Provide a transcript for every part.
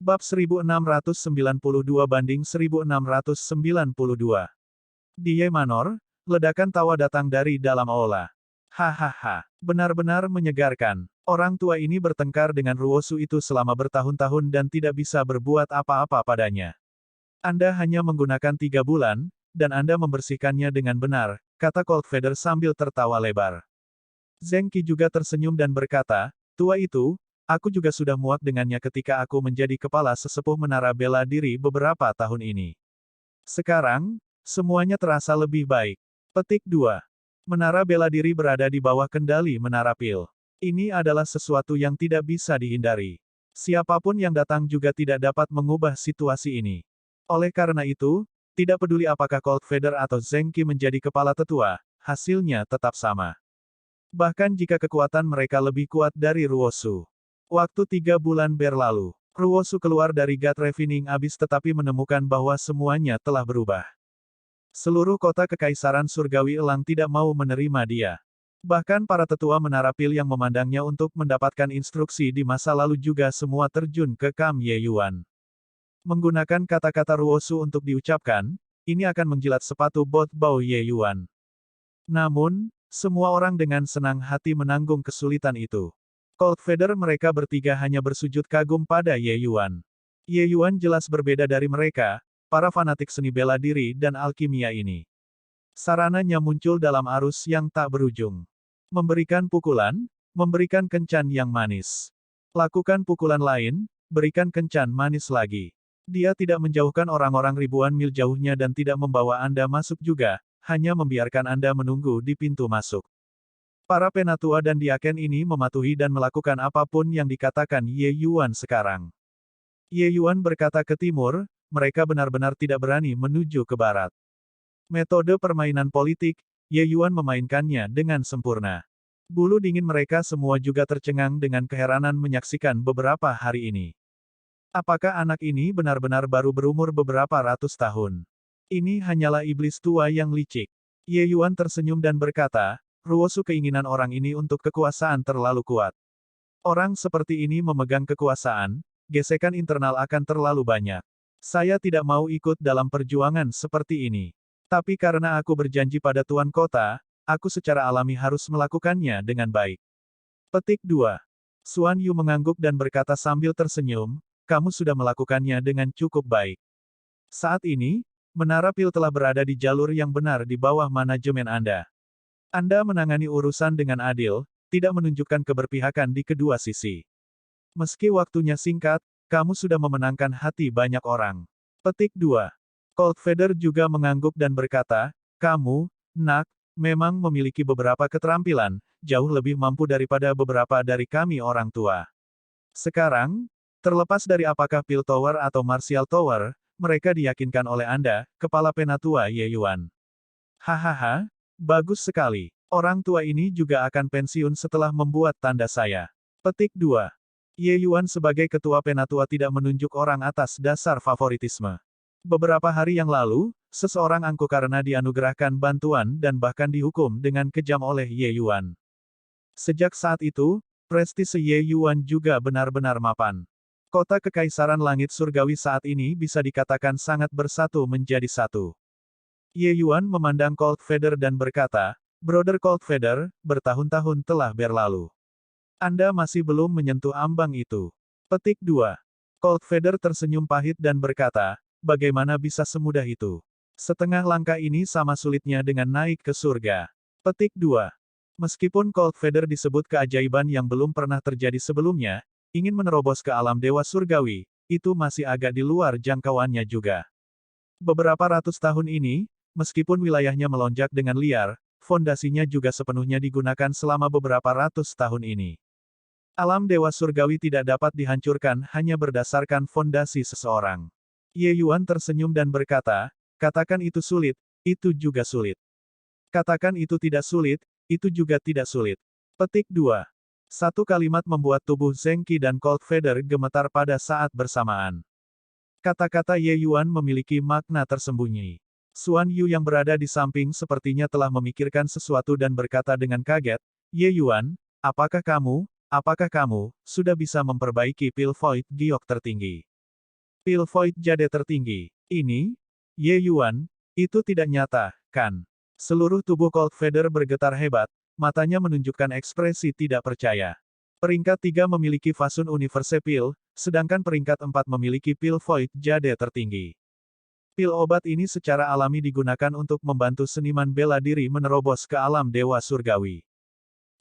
Bab 1692 banding 1692. Di Ye Manor, ledakan tawa datang dari dalam aula. Hahaha, benar-benar menyegarkan. Orang tua ini bertengkar dengan Ruosu itu selama bertahun-tahun dan tidak bisa berbuat apa-apa padanya. Anda hanya menggunakan 3 bulan, dan Anda membersihkannya dengan benar, kata Cold Feather sambil tertawa lebar. Zheng Qi juga tersenyum dan berkata, tua itu, aku juga sudah muak dengannya ketika aku menjadi kepala sesepuh menara bela diri beberapa tahun ini. Sekarang, semuanya terasa lebih baik. Petik 2. Menara bela diri berada di bawah kendali Menara Pil. Ini adalah sesuatu yang tidak bisa dihindari. Siapapun yang datang juga tidak dapat mengubah situasi ini. Oleh karena itu, tidak peduli apakah Cold Feather atau Zheng Qi menjadi kepala tetua, hasilnya tetap sama. Bahkan jika kekuatan mereka lebih kuat dari Ruosu. Waktu 3 bulan berlalu, Ruosu keluar dari God Refining Abyss tetapi menemukan bahwa semuanya telah berubah. Seluruh kota Kekaisaran Surgawi Elang tidak mau menerima dia. Bahkan para tetua Menara Pil yang memandangnya untuk mendapatkan instruksi di masa lalu juga semua terjun ke Kam Ye Yuan. Menggunakan kata-kata Ruosu untuk diucapkan, ini akan menjilat sepatu bot Bao Ye Yuan. Namun, semua orang dengan senang hati menanggung kesulitan itu. Cold Feather mereka bertiga hanya bersujud kagum pada Ye Yuan. Ye Yuan jelas berbeda dari mereka, para fanatik seni bela diri dan alkimia ini. Sarananya muncul dalam arus yang tak berujung. Memberikan pukulan, memberikan kencan yang manis. Lakukan pukulan lain, berikan kencan manis lagi. Dia tidak menjauhkan orang-orang ribuan mil jauhnya dan tidak membawa Anda masuk juga, hanya membiarkan Anda menunggu di pintu masuk. Para penatua dan diaken ini mematuhi dan melakukan apapun yang dikatakan Ye Yuan sekarang. Ye Yuan berkata ke timur, mereka benar-benar tidak berani menuju ke barat. Metode permainan politik, Ye Yuan memainkannya dengan sempurna. Bulu dingin mereka semua juga tercengang dengan keheranan menyaksikan beberapa hari ini. Apakah anak ini benar-benar baru berumur beberapa ratus tahun? Ini hanyalah iblis tua yang licik. Ye Yuan tersenyum dan berkata, Ruosu keinginan orang ini untuk kekuasaan terlalu kuat. Orang seperti ini memegang kekuasaan, gesekan internal akan terlalu banyak. Saya tidak mau ikut dalam perjuangan seperti ini. Tapi karena aku berjanji pada Tuan Kota, aku secara alami harus melakukannya dengan baik. Petik 2. Xuan Yu mengangguk dan berkata sambil tersenyum, kamu sudah melakukannya dengan cukup baik. Saat ini, Menara Pil telah berada di jalur yang benar di bawah manajemen Anda. Anda menangani urusan dengan adil, tidak menunjukkan keberpihakan di kedua sisi. Meski waktunya singkat, kamu sudah memenangkan hati banyak orang. Petik 2. Cold Feather juga mengangguk dan berkata, kamu, Nak, memang memiliki beberapa keterampilan, jauh lebih mampu daripada beberapa dari kami orang tua. Sekarang, terlepas dari apakah Pil Tower atau Martial Tower, mereka diyakinkan oleh Anda, Kepala Penatua Ye Yuan. Hahaha, bagus sekali. Orang tua ini juga akan pensiun setelah membuat tanda saya. Petik 2. Ye Yuan sebagai ketua penatua tidak menunjuk orang atas dasar favoritisme. Beberapa hari yang lalu, seseorang angkuh karena dianugerahkan bantuan dan bahkan dihukum dengan kejam oleh Ye Yuan. Sejak saat itu, prestise Ye Yuan juga benar-benar mapan. Kota Kekaisaran Langit Surgawi saat ini bisa dikatakan sangat bersatu menjadi satu. Ye Yuan memandang Cold Feather dan berkata, Brother Cold Feather, bertahun-tahun telah berlalu. Anda masih belum menyentuh ambang itu. Petik 2. Cold Feather tersenyum pahit dan berkata, bagaimana bisa semudah itu? Setengah langkah ini sama sulitnya dengan naik ke surga. Petik 2. Meskipun Cold Feather disebut keajaiban yang belum pernah terjadi sebelumnya, ingin menerobos ke alam dewa surgawi, itu masih agak di luar jangkauannya juga. Beberapa ratus tahun ini, meskipun wilayahnya melonjak dengan liar, fondasinya juga sepenuhnya digunakan selama beberapa ratus tahun ini. Alam dewa surgawi tidak dapat dihancurkan hanya berdasarkan fondasi seseorang. Ye Yuan tersenyum dan berkata, katakan itu sulit, itu juga sulit. Katakan itu tidak sulit, itu juga tidak sulit. Petik 2. Satu kalimat membuat tubuh Zheng Qi dan Cold Feather gemetar pada saat bersamaan. Kata-kata Ye Yuan memiliki makna tersembunyi. Xuan Yu yang berada di samping sepertinya telah memikirkan sesuatu dan berkata dengan kaget, Ye Yuan, apakah kamu sudah bisa memperbaiki Pil Void Giok tertinggi? Pil Void Jade tertinggi. Ini, Ye Yuan, itu tidak nyata, kan? Seluruh tubuh Cold Feather bergetar hebat, matanya menunjukkan ekspresi tidak percaya. Peringkat 3 memiliki Fasun Universe Pil, sedangkan peringkat 4 memiliki Pil Void Jade tertinggi. Pil obat ini secara alami digunakan untuk membantu seniman bela diri menerobos ke alam dewa surgawi.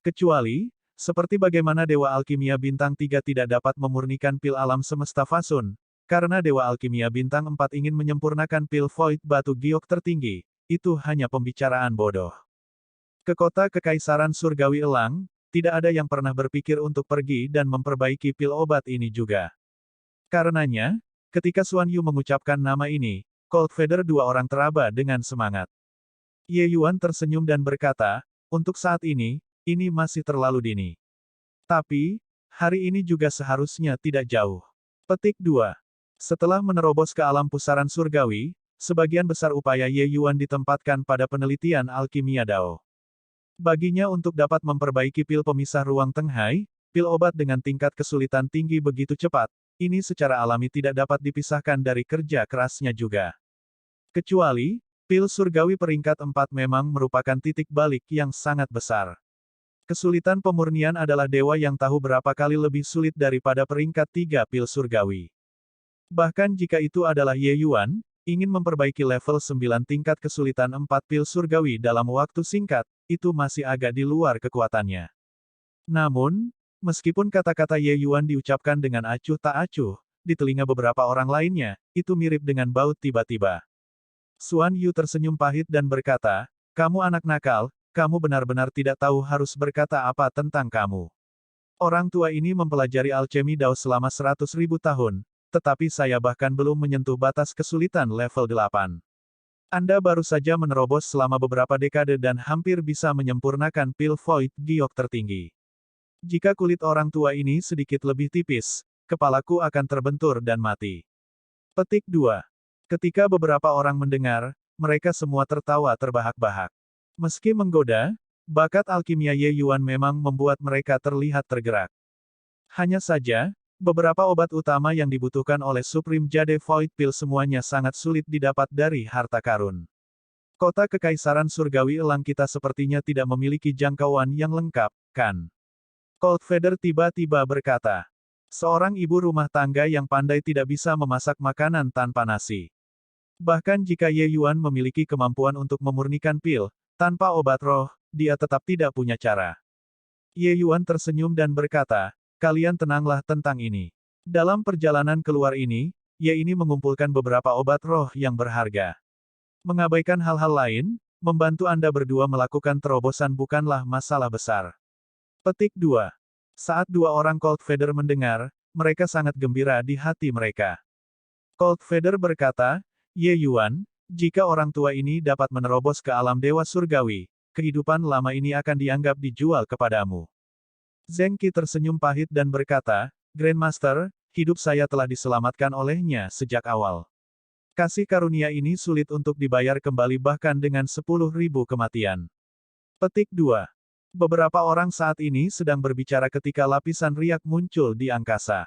Kecuali, seperti bagaimana Dewa Alkimia Bintang 3 tidak dapat memurnikan pil alam semesta Fasun, karena Dewa Alkimia Bintang 4 ingin menyempurnakan pil Void Batu Giok tertinggi, itu hanya pembicaraan bodoh. Ke kota Kekaisaran Surgawi Elang, tidak ada yang pernah berpikir untuk pergi dan memperbaiki pil obat ini juga. Karenanya, ketika Xuan Yu mengucapkan nama ini, Cold Feather dua orang teraba dengan semangat. Ye Yuan tersenyum dan berkata, untuk saat ini masih terlalu dini. Tapi, hari ini juga seharusnya tidak jauh. Petik 2. Setelah menerobos ke alam pusaran surgawi, sebagian besar upaya Ye Yuan ditempatkan pada penelitian alkimia Dao. Baginya untuk dapat memperbaiki pil pemisah ruang Tenghai, pil obat dengan tingkat kesulitan tinggi begitu cepat, ini secara alami tidak dapat dipisahkan dari kerja kerasnya juga. Kecuali, pil surgawi peringkat 4 memang merupakan titik balik yang sangat besar. Kesulitan pemurnian adalah dewa yang tahu berapa kali lebih sulit daripada peringkat 3 pil surgawi. Bahkan jika itu adalah Ye Yuan, ingin memperbaiki level 9 tingkat kesulitan 4 pil surgawi dalam waktu singkat, itu masih agak di luar kekuatannya. Namun, meskipun kata-kata Ye Yuan diucapkan dengan acuh tak acuh, di telinga beberapa orang lainnya, itu mirip dengan bau tiba-tiba. Xuan Yu tersenyum pahit dan berkata, kamu anak nakal, kamu benar-benar tidak tahu harus berkata apa tentang kamu. Orang tua ini mempelajari alchemy Dao selama 100.000 tahun, tetapi saya bahkan belum menyentuh batas kesulitan level 8. Anda baru saja menerobos selama beberapa dekade dan hampir bisa menyempurnakan pil Void Giok tertinggi. Jika kulit orang tua ini sedikit lebih tipis, kepalaku akan terbentur dan mati. Petik 2. Ketika beberapa orang mendengar, mereka semua tertawa terbahak-bahak. Meski menggoda, bakat alkimia Ye Yuan memang membuat mereka terlihat tergerak. Hanya saja, beberapa obat utama yang dibutuhkan oleh Supreme Jade Void Pill semuanya sangat sulit didapat dari harta karun. Kota Kekaisaran Surgawi Elang kita sepertinya tidak memiliki jangkauan yang lengkap, kan? Cold Feather tiba-tiba berkata. Seorang ibu rumah tangga yang pandai tidak bisa memasak makanan tanpa nasi. Bahkan jika Ye Yuan memiliki kemampuan untuk memurnikan pil, tanpa obat roh, dia tetap tidak punya cara. Ye Yuan tersenyum dan berkata, kalian tenanglah tentang ini. Dalam perjalanan keluar ini, Ye ini mengumpulkan beberapa obat roh yang berharga. Mengabaikan hal-hal lain, membantu Anda berdua melakukan terobosan bukanlah masalah besar. Petik 2. Saat dua orang Cold Feather mendengar, mereka sangat gembira di hati mereka. Cold Feather berkata, Ye Yuan, jika orang tua ini dapat menerobos ke alam dewa surgawi, kehidupan lama ini akan dianggap dijual kepadamu. Zheng Qi tersenyum pahit dan berkata, Grandmaster, hidup saya telah diselamatkan olehnya sejak awal. Kasih karunia ini sulit untuk dibayar kembali bahkan dengan 10.000 kematian. Petik 2. Beberapa orang saat ini sedang berbicara ketika lapisan riak muncul di angkasa.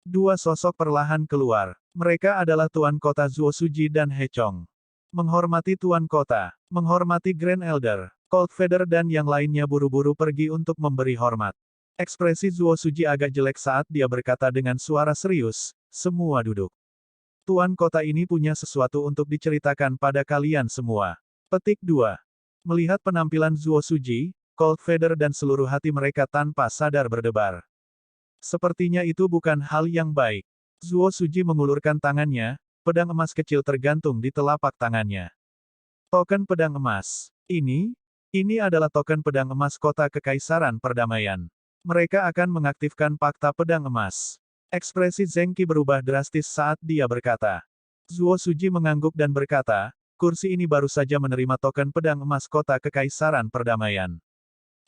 Dua sosok perlahan keluar. Mereka adalah Tuan Kota Zuo Suji dan He Chong. Menghormati Tuan Kota, menghormati Grand Elder, Cold Feather dan yang lainnya buru-buru pergi untuk memberi hormat. Ekspresi Zuo Suji agak jelek saat dia berkata dengan suara serius, semua duduk. Tuan kota ini punya sesuatu untuk diceritakan pada kalian semua. Petik 2. Melihat penampilan Zuo Suji, Cold Feather dan seluruh hati mereka tanpa sadar berdebar. Sepertinya itu bukan hal yang baik. Zuo Suji mengulurkan tangannya, pedang emas kecil tergantung di telapak tangannya. Token pedang emas. Ini adalah token pedang emas kota Kekaisaran Perdamaian. Mereka akan mengaktifkan Fakta Pedang Emas. Ekspresi Zheng Qi berubah drastis saat dia berkata. Zuo Suji mengangguk dan berkata, kursi ini baru saja menerima token pedang emas kota Kekaisaran Perdamaian.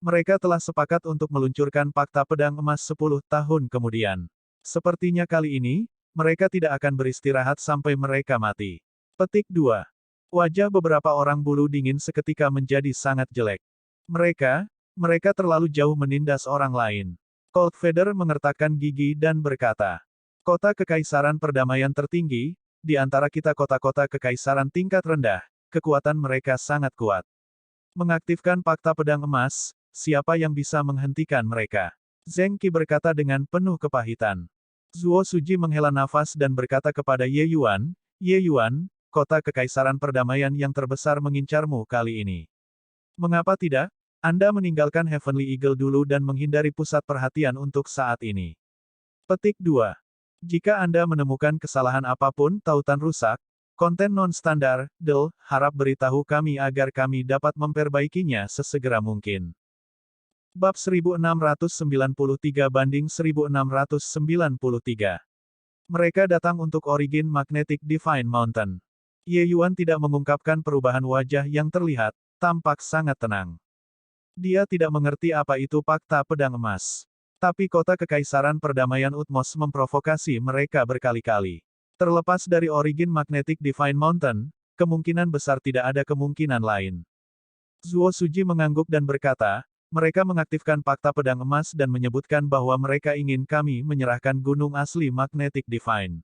Mereka telah sepakat untuk meluncurkan Fakta Pedang Emas 10 tahun kemudian. Sepertinya kali ini, mereka tidak akan beristirahat sampai mereka mati. Petik 2. Wajah beberapa orang bulu dingin seketika menjadi sangat jelek. Mereka terlalu jauh menindas orang lain. Cold Feather mengertakkan gigi dan berkata. Kota Kekaisaran Perdamaian tertinggi, di antara kita kota-kota kekaisaran tingkat rendah, kekuatan mereka sangat kuat. Mengaktifkan Fakta Pedang Emas, siapa yang bisa menghentikan mereka? Zheng Qi berkata dengan penuh kepahitan. Zuo Suji menghela nafas dan berkata kepada Ye Yuan, kota Kekaisaran Perdamaian yang terbesar mengincarmu kali ini. Mengapa tidak? Anda meninggalkan Heavenly Eagle dulu dan menghindari pusat perhatian untuk saat ini. Petik 2. Jika Anda menemukan kesalahan apapun tautan rusak, konten non-standar, harap beritahu kami agar kami dapat memperbaikinya sesegera mungkin. Bab 1693-1693. Mereka datang untuk Origin Magnetic Divine Mountain. Ye Yuan tidak mengungkapkan perubahan wajah yang terlihat, tampak sangat tenang. Dia tidak mengerti apa itu Fakta Pedang Emas. Tapi kota Kekaisaran Perdamaian Utmos memprovokasi mereka berkali-kali. Terlepas dari Origin Magnetic Divine Mountain, kemungkinan besar tidak ada kemungkinan lain. Zuo Suji mengangguk dan berkata, mereka mengaktifkan Fakta Pedang Emas dan menyebutkan bahwa mereka ingin kami menyerahkan gunung asli Magnetic Divine.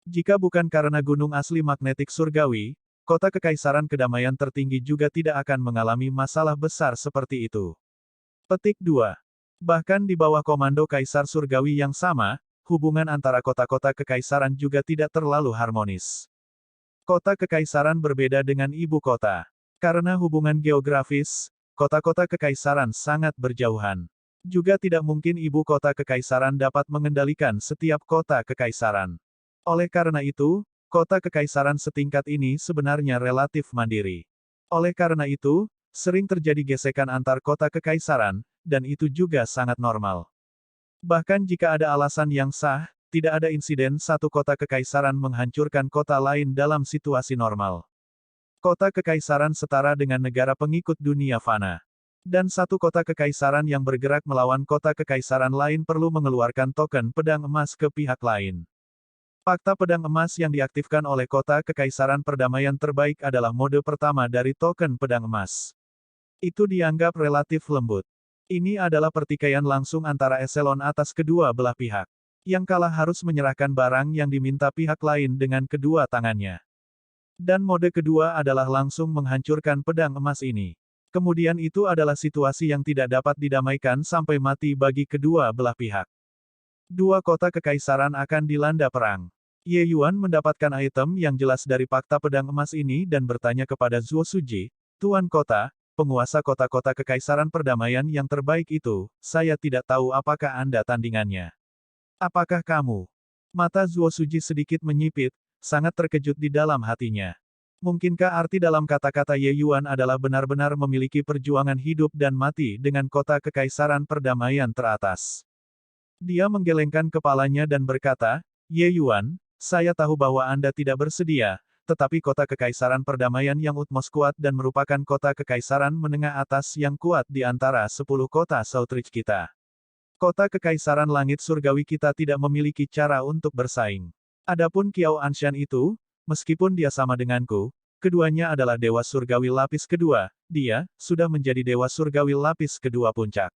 Jika bukan karena gunung asli Magnetic Surgawi, kota Kekaisaran Kedamaian tertinggi juga tidak akan mengalami masalah besar seperti itu. Petik 2. Bahkan di bawah komando Kaisar Surgawi yang sama, hubungan antara kota-kota kekaisaran juga tidak terlalu harmonis. Kota kekaisaran berbeda dengan ibu kota. Karena hubungan geografis, kota-kota kekaisaran sangat berjauhan. Juga tidak mungkin ibu kota kekaisaran dapat mengendalikan setiap kota kekaisaran. Oleh karena itu, kota kekaisaran setingkat ini sebenarnya relatif mandiri. Oleh karena itu, sering terjadi gesekan antar kota kekaisaran, dan itu juga sangat normal. Bahkan jika ada alasan yang sah, tidak ada insiden satu kota kekaisaran menghancurkan kota lain dalam situasi normal. Kota kekaisaran setara dengan negara pengikut dunia fana. Dan satu kota kekaisaran yang bergerak melawan kota kekaisaran lain perlu mengeluarkan token pedang emas ke pihak lain. Fakta pedang emas yang diaktifkan oleh kota Kekaisaran Perdamaian terbaik adalah mode pertama dari token pedang emas. Itu dianggap relatif lembut. Ini adalah pertikaian langsung antara eselon atas kedua belah pihak. Yang kalah harus menyerahkan barang yang diminta pihak lain dengan kedua tangannya. Dan mode kedua adalah langsung menghancurkan pedang emas ini. Kemudian itu adalah situasi yang tidak dapat didamaikan sampai mati bagi kedua belah pihak. Dua kota kekaisaran akan dilanda perang. Ye Yuan mendapatkan item yang jelas dari Fakta Pedang Emas ini dan bertanya kepada Zuo Suji, Tuan Kota, penguasa kota-kota Kekaisaran Perdamaian yang terbaik itu, saya tidak tahu apakah Anda tandingannya. Apakah kamu? Mata Zuo Suji sedikit menyipit, sangat terkejut di dalam hatinya. Mungkinkah arti dalam kata-kata Ye Yuan adalah benar-benar memiliki perjuangan hidup dan mati dengan kota Kekaisaran Perdamaian teratas? Dia menggelengkan kepalanya dan berkata, Ye Yuan, saya tahu bahwa Anda tidak bersedia, tetapi kota Kekaisaran Perdamaian yang utmos kuat dan merupakan kota Kekaisaran menengah atas yang kuat di antara 10 kota Southridge kita. Kota Kekaisaran Langit Surgawi kita tidak memiliki cara untuk bersaing. Adapun Kiao Anshan itu, meskipun dia sama denganku, keduanya adalah Dewa Surgawi lapis kedua, dia, sudah menjadi Dewa Surgawi lapis kedua puncak.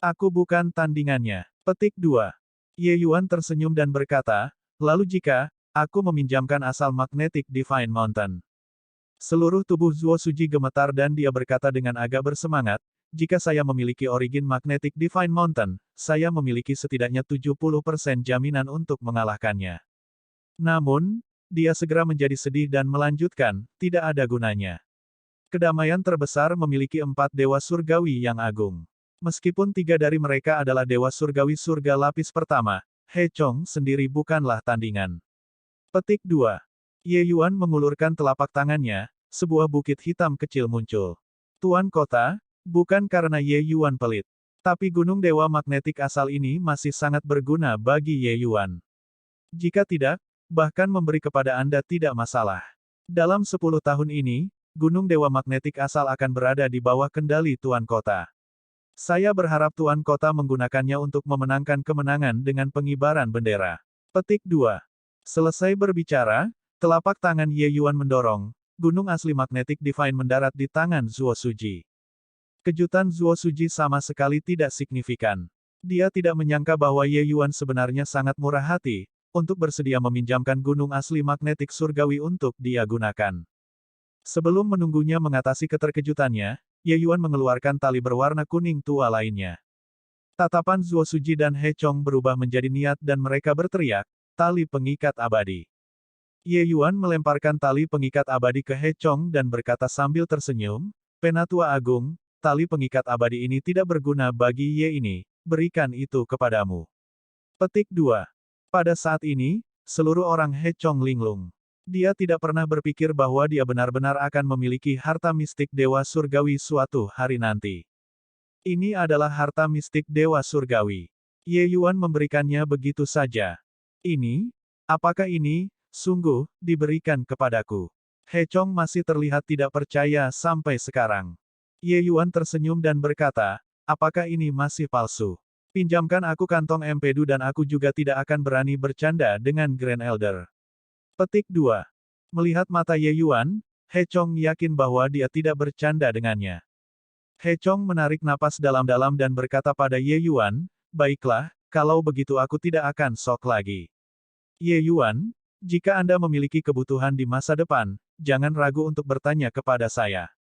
Aku bukan tandingannya. Petik 2. Ye Yuan tersenyum dan berkata, lalu jika, aku meminjamkan asal Magnetic Divine Mountain. Seluruh tubuh Zuo Suji gemetar dan dia berkata dengan agak bersemangat, jika saya memiliki Origin Magnetic Divine Mountain, saya memiliki setidaknya 70% jaminan untuk mengalahkannya. Namun, dia segera menjadi sedih dan melanjutkan, tidak ada gunanya. Kedamaian terbesar memiliki 4 dewa surgawi yang agung. Meskipun 3 dari mereka adalah dewa surgawi surga lapis pertama, He Chong sendiri bukanlah tandingan. Petik 2. Ye Yuan mengulurkan telapak tangannya, sebuah bukit hitam kecil muncul. Tuan Kota, bukan karena Ye Yuan pelit. Tapi gunung dewa magnetik asal ini masih sangat berguna bagi Ye Yuan. Jika tidak, bahkan memberi kepada Anda tidak masalah. Dalam 10 tahun ini, gunung dewa magnetik asal akan berada di bawah kendali Tuan Kota. Saya berharap Tuan Kota menggunakannya untuk memenangkan kemenangan dengan pengibaran bendera. Petik 2. Selesai berbicara, telapak tangan Ye Yuan mendorong, gunung asli Magnetic Divine mendarat di tangan Zuo Suji. Kejutan Zuo Suji sama sekali tidak signifikan. Dia tidak menyangka bahwa Ye Yuan sebenarnya sangat murah hati, untuk bersedia meminjamkan gunung asli magnetik surgawi untuk dia gunakan. Sebelum menunggunya mengatasi keterkejutannya, Ye Yuan mengeluarkan tali berwarna kuning tua lainnya. Tatapan Zuo Suji dan He Chong berubah menjadi niat dan mereka berteriak, tali pengikat abadi. Ye Yuan melemparkan tali pengikat abadi ke He Chong dan berkata sambil tersenyum, Penatua Agung, tali pengikat abadi ini tidak berguna bagi Ye ini, berikan itu kepadamu. Petik 2. Pada saat ini, seluruh orang He Chong linglung. Dia tidak pernah berpikir bahwa dia benar-benar akan memiliki harta mistik Dewa Surgawi suatu hari nanti. Ini adalah harta mistik Dewa Surgawi. Ye Yuan memberikannya begitu saja. Ini? Apakah ini, sungguh, diberikan kepadaku? He Chong masih terlihat tidak percaya sampai sekarang. Ye Yuan tersenyum dan berkata, apakah ini masih palsu? Pinjamkan aku kantong empedu dan aku juga tidak akan berani bercanda dengan Grand Elder. Petik 2. Melihat mata Ye Yuan, He Chong yakin bahwa dia tidak bercanda dengannya. He Chong menarik napas dalam-dalam dan berkata pada Ye Yuan, baiklah, kalau begitu aku tidak akan sok lagi. Ye Yuan, jika Anda memiliki kebutuhan di masa depan, jangan ragu untuk bertanya kepada saya.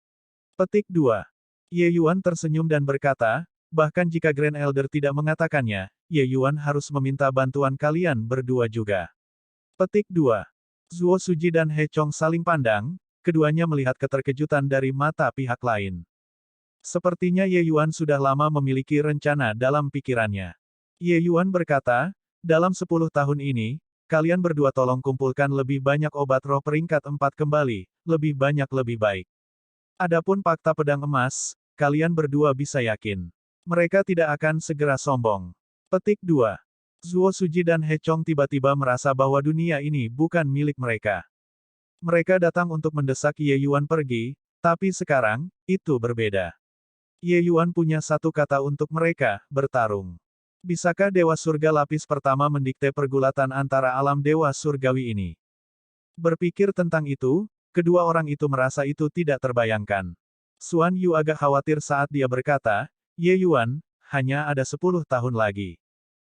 Petik 2. Ye Yuan tersenyum dan berkata, bahkan jika Grand Elder tidak mengatakannya, Ye Yuan harus meminta bantuan kalian berdua juga. Petik 2. Zuo Suji dan He Chong saling pandang, keduanya melihat keterkejutan dari mata pihak lain. Sepertinya Ye Yuan sudah lama memiliki rencana dalam pikirannya. Ye Yuan berkata, dalam 10 tahun ini, kalian berdua tolong kumpulkan lebih banyak obat roh peringkat 4 kembali, lebih banyak lebih baik. Adapun fakta pedang emas, kalian berdua bisa yakin. Mereka tidak akan segera sombong. Petik 2. Zuo Suji dan He Chong tiba-tiba merasa bahwa dunia ini bukan milik mereka. Mereka datang untuk mendesak Ye Yuan pergi, tapi sekarang, itu berbeda. Ye Yuan punya satu kata untuk mereka, bertarung. Bisakah Dewa Surga lapis pertama mendikte pergulatan antara alam Dewa Surgawi ini? Berpikir tentang itu, kedua orang itu merasa itu tidak terbayangkan. Xuan Yu agak khawatir saat dia berkata, Ye Yuan, hanya ada 10 tahun lagi.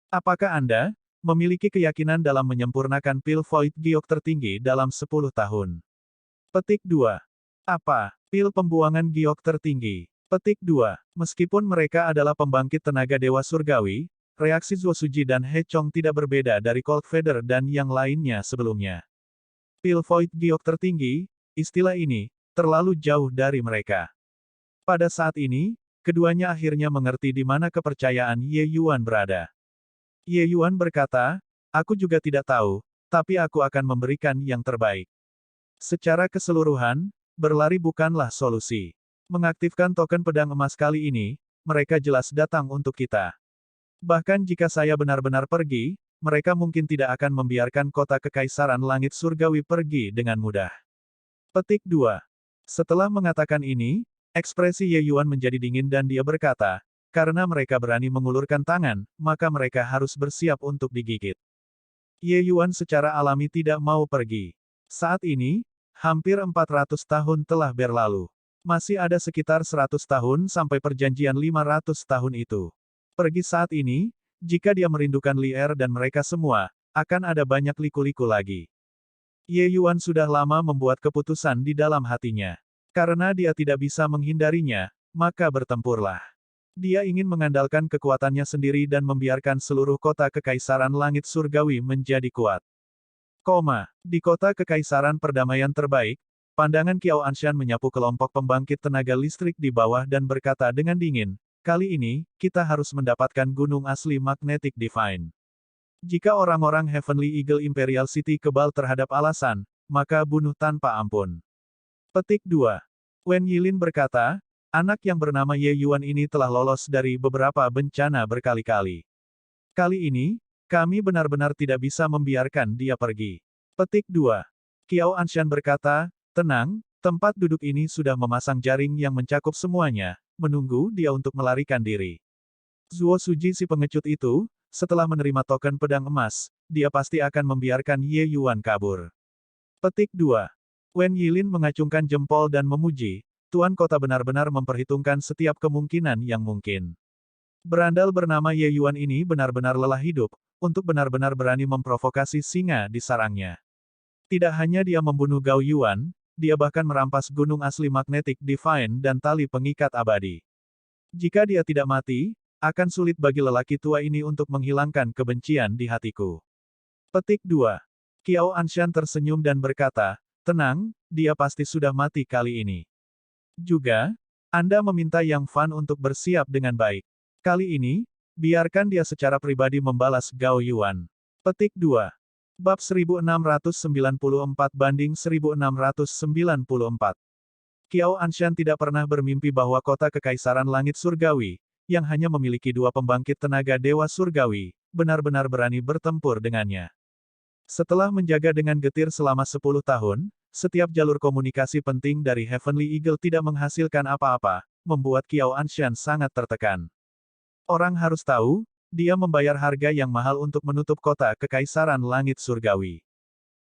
Apakah Anda memiliki keyakinan dalam menyempurnakan pil Void Giok tertinggi dalam 10 tahun? Petik 2. Apa pil pembuangan giok tertinggi? Petik 2. Meskipun mereka adalah pembangkit tenaga Dewa Surgawi, reaksi Zuo Suji dan He Chong tidak berbeda dari Cold Feather dan yang lainnya sebelumnya. Pil Void Giok tertinggi, istilah ini, terlalu jauh dari mereka. Pada saat ini, keduanya akhirnya mengerti di mana kepercayaan Ye Yuan berada. Ye Yuan berkata, aku juga tidak tahu, tapi aku akan memberikan yang terbaik. Secara keseluruhan, berlari bukanlah solusi. Mengaktifkan token pedang emas kali ini, mereka jelas datang untuk kita. Bahkan jika saya benar-benar pergi, mereka mungkin tidak akan membiarkan kota Kekaisaran Langit Surgawi pergi dengan mudah. Petik 2. Setelah mengatakan ini, ekspresi Ye Yuan menjadi dingin dan dia berkata, karena mereka berani mengulurkan tangan, maka mereka harus bersiap untuk digigit. Ye Yuan secara alami tidak mau pergi. Saat ini, hampir 400 tahun telah berlalu. Masih ada sekitar 100 tahun sampai perjanjian 500 tahun itu. Pergi saat ini, jika dia merindukan Lier dan mereka semua, akan ada banyak liku-liku lagi. Ye Yuan sudah lama membuat keputusan di dalam hatinya. Karena dia tidak bisa menghindarinya, maka bertempurlah. Dia ingin mengandalkan kekuatannya sendiri dan membiarkan seluruh kota Kekaisaran Langit Surgawi menjadi kuat. Di kota Kekaisaran Perdamaian Terbaik, pandangan Qiao Anshan menyapu kelompok pembangkit tenaga listrik di bawah dan berkata dengan dingin, kali ini, kita harus mendapatkan gunung asli Magnetic Divine. Jika orang-orang Heavenly Eagle Imperial City kebal terhadap alasan, maka bunuh tanpa ampun. Petik 2. Wen Yilin berkata, anak yang bernama Ye Yuan ini telah lolos dari beberapa bencana berkali-kali. Kali ini, kami benar-benar tidak bisa membiarkan dia pergi. Petik 2. Qiao Anshan berkata, tenang, tempat duduk ini sudah memasang jaring yang mencakup semuanya, menunggu dia untuk melarikan diri. Zuo Suji si pengecut itu, setelah menerima token pedang emas, dia pasti akan membiarkan Ye Yuan kabur. Petik 2. Wen Yilin mengacungkan jempol dan memuji, Tuan Kota benar-benar memperhitungkan setiap kemungkinan yang mungkin. Berandal bernama Ye Yuan ini benar-benar lelah hidup, untuk benar-benar berani memprovokasi singa di sarangnya. Tidak hanya dia membunuh Gao Yuan, dia bahkan merampas gunung asli magnetik Divine dan tali pengikat abadi. Jika dia tidak mati, akan sulit bagi lelaki tua ini untuk menghilangkan kebencian di hatiku. Petik 2. Qiao Anshan tersenyum dan berkata, tenang, dia pasti sudah mati kali ini. Juga, Anda meminta Yang Fan untuk bersiap dengan baik. Kali ini, biarkan dia secara pribadi membalas Gao Yuan. Petik 2. Bab 1694-1694. Qiao Anshan tidak pernah bermimpi bahwa kota Kekaisaran Langit Surgawi, yang hanya memiliki 2 pembangkit tenaga Dewa Surgawi, benar-benar berani bertempur dengannya. Setelah menjaga dengan getir selama 10 tahun, setiap jalur komunikasi penting dari Heavenly Eagle tidak menghasilkan apa-apa, membuat Qiao Anshan sangat tertekan. Orang harus tahu, dia membayar harga yang mahal untuk menutup kota Kekaisaran Langit Surgawi.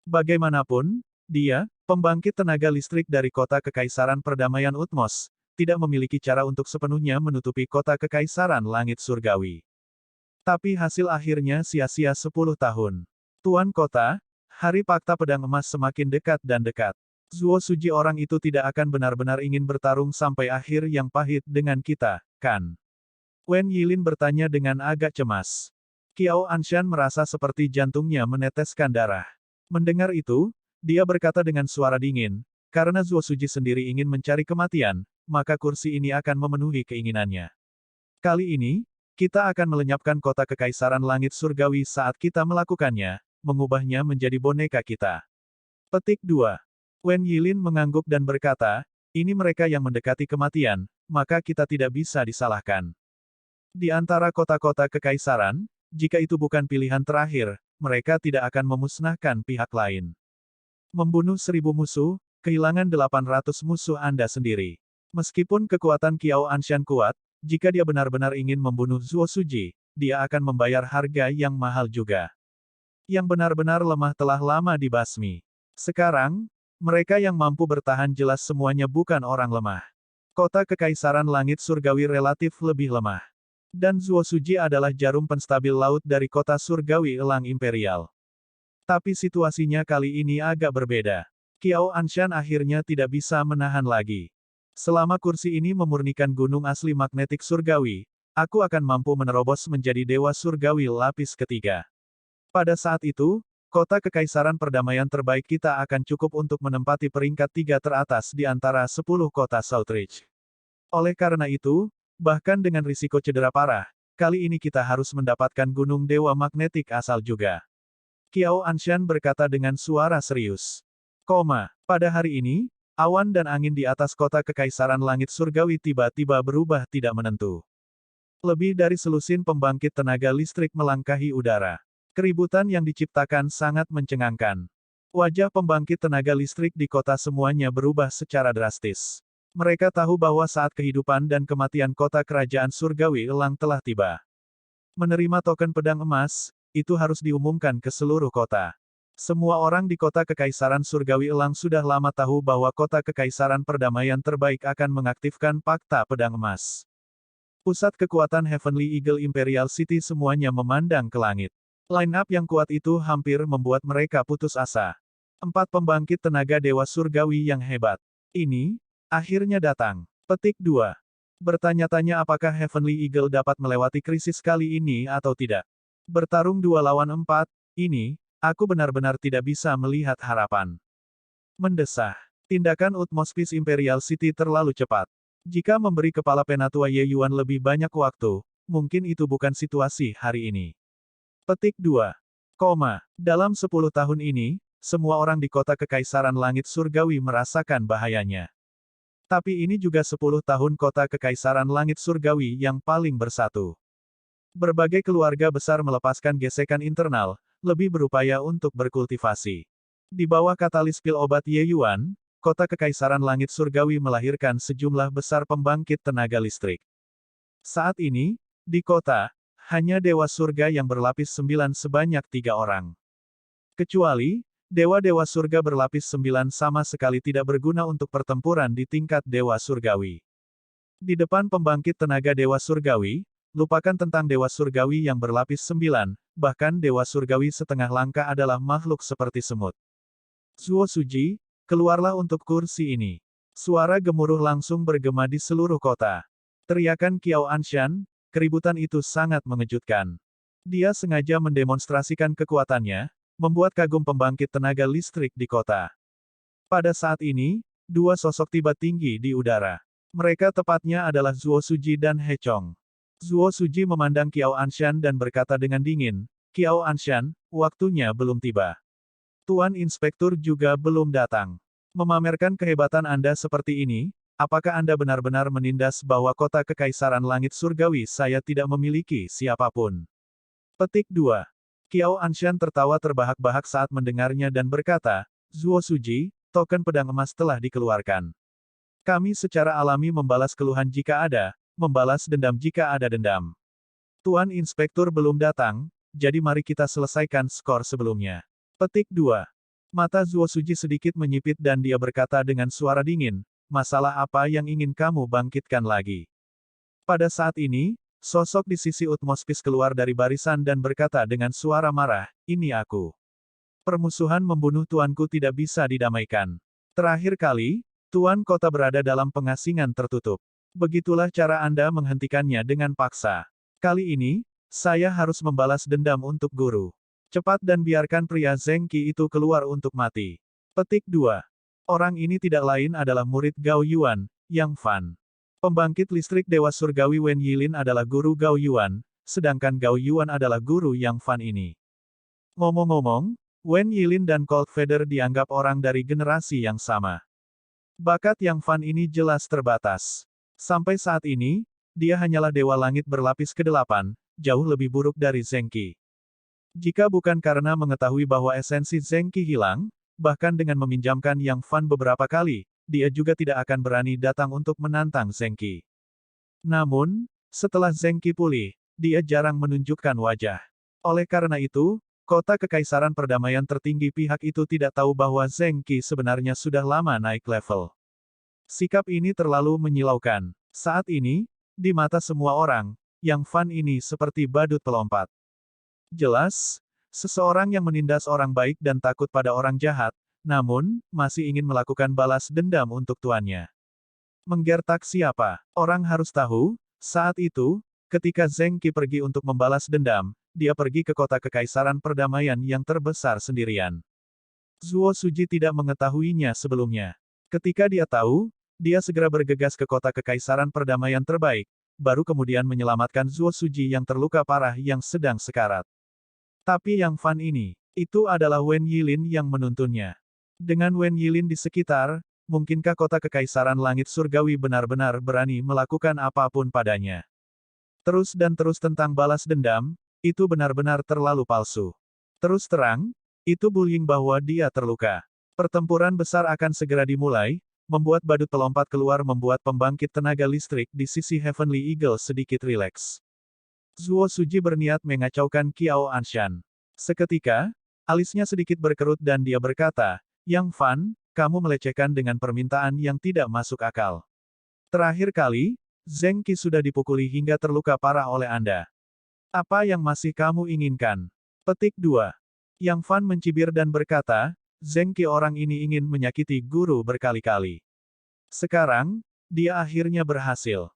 Bagaimanapun, dia, pembangkit tenaga listrik dari kota Kekaisaran Perdamaian Utmos, tidak memiliki cara untuk sepenuhnya menutupi kota Kekaisaran Langit Surgawi. Tapi hasil akhirnya sia-sia 10 tahun. Tuan kota, hari Pakta Pedang Emas semakin dekat dan dekat. Zuo Suji orang itu tidak akan benar-benar ingin bertarung sampai akhir yang pahit dengan kita, kan? Wen Yilin bertanya dengan agak cemas. Qiao Anshan merasa seperti jantungnya meneteskan darah. Mendengar itu, dia berkata dengan suara dingin, karena Zuo Suji sendiri ingin mencari kematian, maka kursi ini akan memenuhi keinginannya. Kali ini, kita akan melenyapkan kota Kekaisaran Langit Surgawi saat kita melakukannya, mengubahnya menjadi boneka kita. Petik 2. Wen Yilin mengangguk dan berkata, ini mereka yang mendekati kematian, maka kita tidak bisa disalahkan. Di antara kota-kota Kekaisaran, jika itu bukan pilihan terakhir, mereka tidak akan memusnahkan pihak lain. Membunuh 1000 musuh, kehilangan 800 musuh Anda sendiri. Meskipun kekuatan Qiao Anshan kuat, jika dia benar-benar ingin membunuh Zuo Suji, dia akan membayar harga yang mahal juga. Yang benar-benar lemah telah lama dibasmi. Sekarang, mereka yang mampu bertahan jelas semuanya bukan orang lemah. Kota Kekaisaran Langit Surgawi relatif lebih lemah. Dan Zuo Suji adalah jarum penstabil laut dari kota Surgawi Elang Imperial. Tapi situasinya kali ini agak berbeda. Qiao Anshan akhirnya tidak bisa menahan lagi. Selama kursi ini memurnikan gunung asli magnetik surgawi, aku akan mampu menerobos menjadi Dewa Surgawi lapis ketiga. Pada saat itu, kota Kekaisaran Perdamaian terbaik kita akan cukup untuk menempati peringkat 3 teratas di antara 10 kota Southridge. Oleh karena itu, bahkan dengan risiko cedera parah, kali ini kita harus mendapatkan gunung Dewa Magnetik asal juga. Qiao Anshan berkata dengan suara serius. Pada hari ini, awan dan angin di atas kota Kekaisaran Langit Surgawi tiba-tiba berubah tidak menentu. Lebih dari selusin pembangkit tenaga listrik melangkahi udara. Keributan yang diciptakan sangat mencengangkan. Wajah pembangkit tenaga listrik di kota semuanya berubah secara drastis. Mereka tahu bahwa saat kehidupan dan kematian kota kerajaan surgawi Elang telah tiba. Menerima token pedang emas, itu harus diumumkan ke seluruh kota. Semua orang di kota Kekaisaran Surgawi Elang sudah lama tahu bahwa kota Kekaisaran Perdamaian terbaik akan mengaktifkan Pakta Pedang Emas. Pusat kekuatan Heavenly Eagle Imperial City semuanya memandang ke langit. Line-up yang kuat itu hampir membuat mereka putus asa. 4 pembangkit tenaga Dewa Surgawi yang hebat. Ini, akhirnya datang. Petik 2. Bertanya-tanya apakah Heavenly Eagle dapat melewati krisis kali ini atau tidak. Bertarung 2 lawan 4, ini, aku benar-benar tidak bisa melihat harapan. Mendesah. Tindakan Utmost Peace Imperial City terlalu cepat. Jika memberi kepala penatua Ye Yuan lebih banyak waktu, mungkin itu bukan situasi hari ini. Petik 2. Dalam 10 tahun ini, semua orang di kota Kekaisaran Langit Surgawi merasakan bahayanya. Tapi ini juga 10 tahun kota Kekaisaran Langit Surgawi yang paling bersatu. Berbagai keluarga besar melepaskan gesekan internal, lebih berupaya untuk berkultivasi. Di bawah katalis pil obat Ye Yuan, kota Kekaisaran Langit Surgawi melahirkan sejumlah besar pembangkit tenaga listrik. Saat ini, di kota, hanya Dewa Surga yang berlapis 9 sebanyak 3 orang. Kecuali, Dewa-Dewa Surga berlapis 9 sama sekali tidak berguna untuk pertempuran di tingkat Dewa Surgawi. Di depan pembangkit tenaga Dewa Surgawi, lupakan tentang Dewa Surgawi yang berlapis 9, bahkan Dewa Surgawi setengah langka adalah makhluk seperti semut. Zuo Suji, keluarlah untuk kursi ini. Suara gemuruh langsung bergema di seluruh kota. Teriakan Qiao Anshan, keributan itu sangat mengejutkan. Dia sengaja mendemonstrasikan kekuatannya, membuat kagum pembangkit tenaga listrik di kota. Pada saat ini, dua sosok tiba tinggi di udara. Mereka tepatnya adalah Zuo Suji dan He Chong. Zuo Suji memandang Qiao Anshan dan berkata dengan dingin, Qiao Anshan, waktunya belum tiba. Tuan Inspektur juga belum datang. Memamerkan kehebatan Anda seperti ini, apakah Anda benar-benar menindas bahwa kota Kekaisaran Langit Surgawi saya tidak memiliki siapapun? Petik 2. Qiao Anshan tertawa terbahak-bahak saat mendengarnya dan berkata, Zuo Suji, token pedang emas telah dikeluarkan. Kami secara alami membalas keluhan jika ada, membalas dendam jika ada dendam. Tuan Inspektur belum datang, jadi mari kita selesaikan skor sebelumnya. Petik 2. Mata Zuo Suji sedikit menyipit dan dia berkata dengan suara dingin, masalah apa yang ingin kamu bangkitkan lagi? Pada saat ini, sosok di sisi Utmospis keluar dari barisan dan berkata dengan suara marah, ini aku. Permusuhan membunuh tuanku tidak bisa didamaikan. Terakhir kali, tuan kota berada dalam pengasingan tertutup. Begitulah cara Anda menghentikannya dengan paksa. Kali ini, saya harus membalas dendam untuk guru. Cepat dan biarkan pria Zengqi itu keluar untuk mati. Petik 2. Orang ini tidak lain adalah murid Gao Yuan, Yang Fan. Pembangkit listrik Dewa Surgawi Wen Yilin adalah guru Gao Yuan, sedangkan Gao Yuan adalah guru Yang Fan ini. Ngomong-ngomong, Wen Yilin dan Cold Feather dianggap orang dari generasi yang sama. Bakat Yang Fan ini jelas terbatas. Sampai saat ini, dia hanyalah Dewa Langit berlapis ke-8, jauh lebih buruk dari Zengqi. Jika bukan karena mengetahui bahwa esensi Zengqi hilang, bahkan dengan meminjamkan Yang Fan beberapa kali, dia juga tidak akan berani datang untuk menantang Zengqi. Namun, setelah Zengqi pulih, dia jarang menunjukkan wajah. Oleh karena itu, kota Kekaisaran Perdamaian tertinggi pihak itu tidak tahu bahwa Zengqi sebenarnya sudah lama naik level. Sikap ini terlalu menyilaukan. Saat ini, di mata semua orang, Yang Fan ini seperti badut pelompat. Jelas, seseorang yang menindas orang baik dan takut pada orang jahat, namun, masih ingin melakukan balas dendam untuk tuannya. Menggertak siapa? Orang harus tahu, saat itu, ketika Zengqi pergi untuk membalas dendam, dia pergi ke kota Kekaisaran Perdamaian yang terbesar sendirian. Zuo Suji tidak mengetahuinya sebelumnya. Ketika dia tahu, dia segera bergegas ke kota Kekaisaran Perdamaian terbaik, baru kemudian menyelamatkan Zuo Suji yang terluka parah yang sedang sekarat. Tapi Yang Fan ini, itu adalah Wen Yilin yang menuntunnya. Dengan Wen Yilin di sekitar, mungkinkah kota Kekaisaran Langit Surgawi benar-benar berani melakukan apapun padanya? Terus dan terus tentang balas dendam, itu benar-benar terlalu palsu. Terus terang, itu bullying bahwa dia terluka. Pertempuran besar akan segera dimulai, membuat badut pelompat keluar membuat pembangkit tenaga listrik di sisi Heavenly Eagle sedikit rileks. Zuo Suji berniat mengacaukan Qiao Anshan. Seketika, alisnya sedikit berkerut dan dia berkata, Yang Fan, kamu melecehkan dengan permintaan yang tidak masuk akal. Terakhir kali, Zengqi sudah dipukuli hingga terluka parah oleh Anda. Apa yang masih kamu inginkan? Petik 2. Yang Fan mencibir dan berkata, Zengqi orang ini ingin menyakiti guru berkali-kali. Sekarang, dia akhirnya berhasil.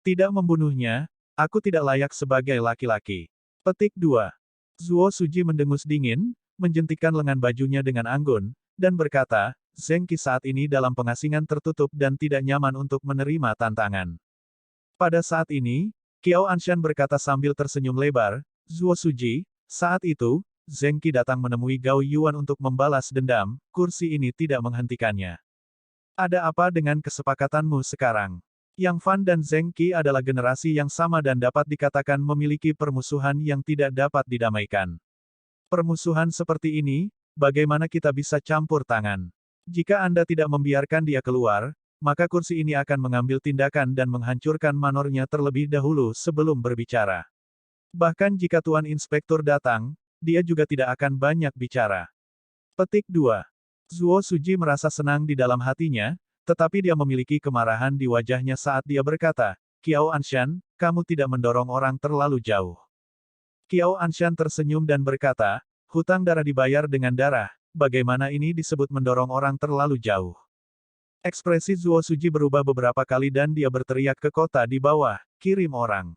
Tidak membunuhnya, aku tidak layak sebagai laki-laki. Petik 2. Zuo Suji mendengus dingin, menjentikkan lengan bajunya dengan anggun, dan berkata, Zengqi saat ini dalam pengasingan tertutup dan tidak nyaman untuk menerima tantangan. Pada saat ini, Qiao Anshan berkata sambil tersenyum lebar, Zuo Suji, saat itu, Zengqi datang menemui Gao Yuan untuk membalas dendam, kursi ini tidak menghentikannya. Ada apa dengan kesepakatanmu sekarang? Yang Fan dan Zengqi adalah generasi yang sama dan dapat dikatakan memiliki permusuhan yang tidak dapat didamaikan. Permusuhan seperti ini, bagaimana kita bisa campur tangan? Jika Anda tidak membiarkan dia keluar, maka kursi ini akan mengambil tindakan dan menghancurkan manornya terlebih dahulu sebelum berbicara. Bahkan jika Tuan Inspektur datang, dia juga tidak akan banyak bicara. Petik 2. Zuo Suji merasa senang di dalam hatinya, tetapi dia memiliki kemarahan di wajahnya saat dia berkata, Qiao Anshan, kamu tidak mendorong orang terlalu jauh. Qiao Anshan tersenyum dan berkata, hutang darah dibayar dengan darah, bagaimana ini disebut mendorong orang terlalu jauh? Ekspresi Zuo Suji berubah beberapa kali dan dia berteriak ke kota di bawah, kirim orang.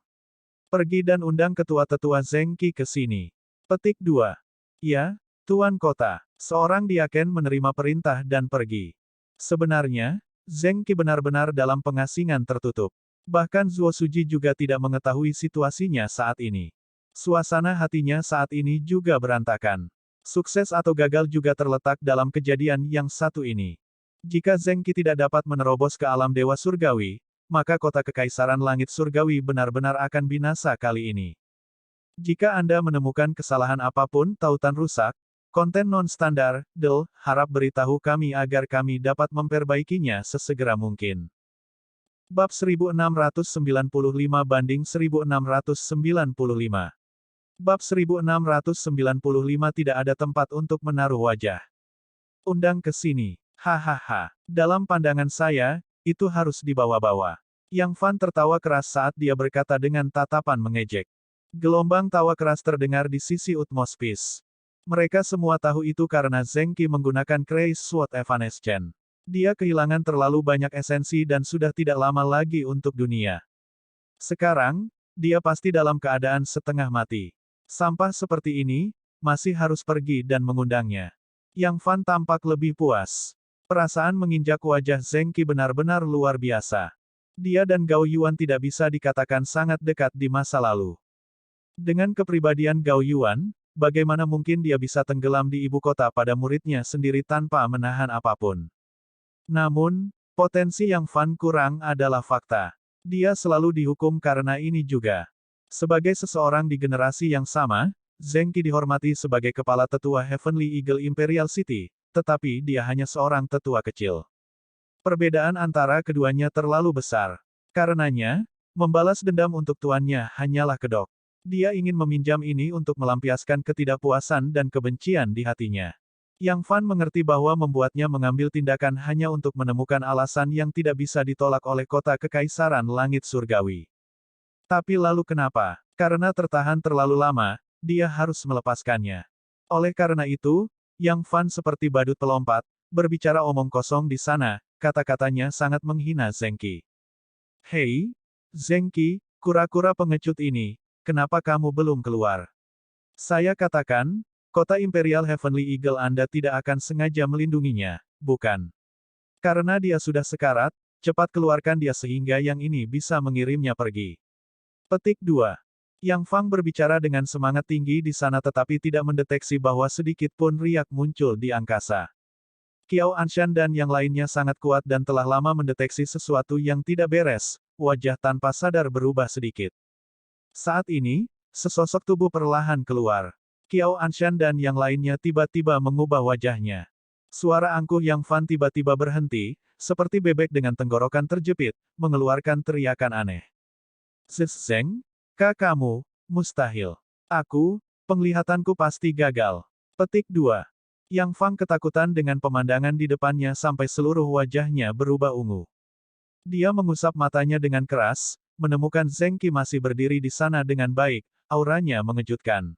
Pergi dan undang ketua-tetua Zengqi ke sini. Petik 2. Ya, Tuan Kota. Seorang diaken menerima perintah dan pergi. Sebenarnya, Zengqi benar-benar dalam pengasingan tertutup. Bahkan Zuo Suji juga tidak mengetahui situasinya saat ini. Suasana hatinya saat ini juga berantakan. Sukses atau gagal juga terletak dalam kejadian yang satu ini. Jika Zengqi tidak dapat menerobos ke alam Dewa Surgawi, maka kota Kekaisaran Langit Surgawi benar-benar akan binasa kali ini. Jika Anda menemukan kesalahan apapun tautan rusak, konten non-standar, harap beritahu kami agar kami dapat memperbaikinya sesegera mungkin. Bab 1695 banding 1695. Bab 1695 tidak ada tempat untuk menaruh wajah. Undang ke sini. Hahaha. Dalam pandangan saya, itu harus dibawa-bawa. Yang Fan tertawa keras saat dia berkata dengan tatapan mengejek. Gelombang tawa keras terdengar di sisi Utmospis. Mereka semua tahu itu karena Zengqi menggunakan Craze Sword Evanescence. Dia kehilangan terlalu banyak esensi dan sudah tidak lama lagi untuk dunia. Sekarang, dia pasti dalam keadaan setengah mati. Sampah seperti ini, masih harus pergi dan mengundangnya. Yang Fan tampak lebih puas. Perasaan menginjak wajah Zengqi benar-benar luar biasa. Dia dan Gao Yuan tidak bisa dikatakan sangat dekat di masa lalu. Dengan kepribadian Gao Yuan, bagaimana mungkin dia bisa tenggelam di ibu kota pada muridnya sendiri tanpa menahan apapun. Namun, potensi yang Fan kurang adalah fakta. Dia selalu dihukum karena ini juga. Sebagai seseorang di generasi yang sama, Zengqi dihormati sebagai kepala tetua Heavenly Eagle Imperial City, tetapi dia hanya seorang tetua kecil. Perbedaan antara keduanya terlalu besar. Karenanya, membalas dendam untuk tuannya hanyalah kedok. Dia ingin meminjam ini untuk melampiaskan ketidakpuasan dan kebencian di hatinya. Yang Fan mengerti bahwa membuatnya mengambil tindakan hanya untuk menemukan alasan yang tidak bisa ditolak oleh kota Kekaisaran Langit Surgawi. Tapi lalu kenapa? Karena tertahan terlalu lama, dia harus melepaskannya. Oleh karena itu, Yang Fan seperti badut pelompat, berbicara omong kosong di sana, kata-katanya sangat menghina Zengqi. Hei, Zengqi, kura-kura pengecut ini, kenapa kamu belum keluar? Saya katakan, kota Imperial Heavenly Eagle Anda tidak akan sengaja melindunginya, bukan? Karena dia sudah sekarat, cepat keluarkan dia sehingga yang ini bisa mengirimnya pergi. Petik 2. Yang Fang berbicara dengan semangat tinggi di sana tetapi tidak mendeteksi bahwa sedikit pun riak muncul di angkasa. Qiao Anshan dan yang lainnya sangat kuat dan telah lama mendeteksi sesuatu yang tidak beres, wajah tanpa sadar berubah sedikit. Saat ini, sesosok tubuh perlahan keluar. Qiao Anshan dan yang lainnya tiba-tiba mengubah wajahnya. Suara angkuh Yang Fan tiba-tiba berhenti, seperti bebek dengan tenggorokan terjepit, mengeluarkan teriakan aneh. Zeng? Kamu, mustahil. Aku, penglihatanku pasti gagal. Petik 2. Yang Fang ketakutan dengan pemandangan di depannya sampai seluruh wajahnya berubah ungu. Dia mengusap matanya dengan keras, menemukan Zengqi masih berdiri di sana dengan baik, auranya mengejutkan.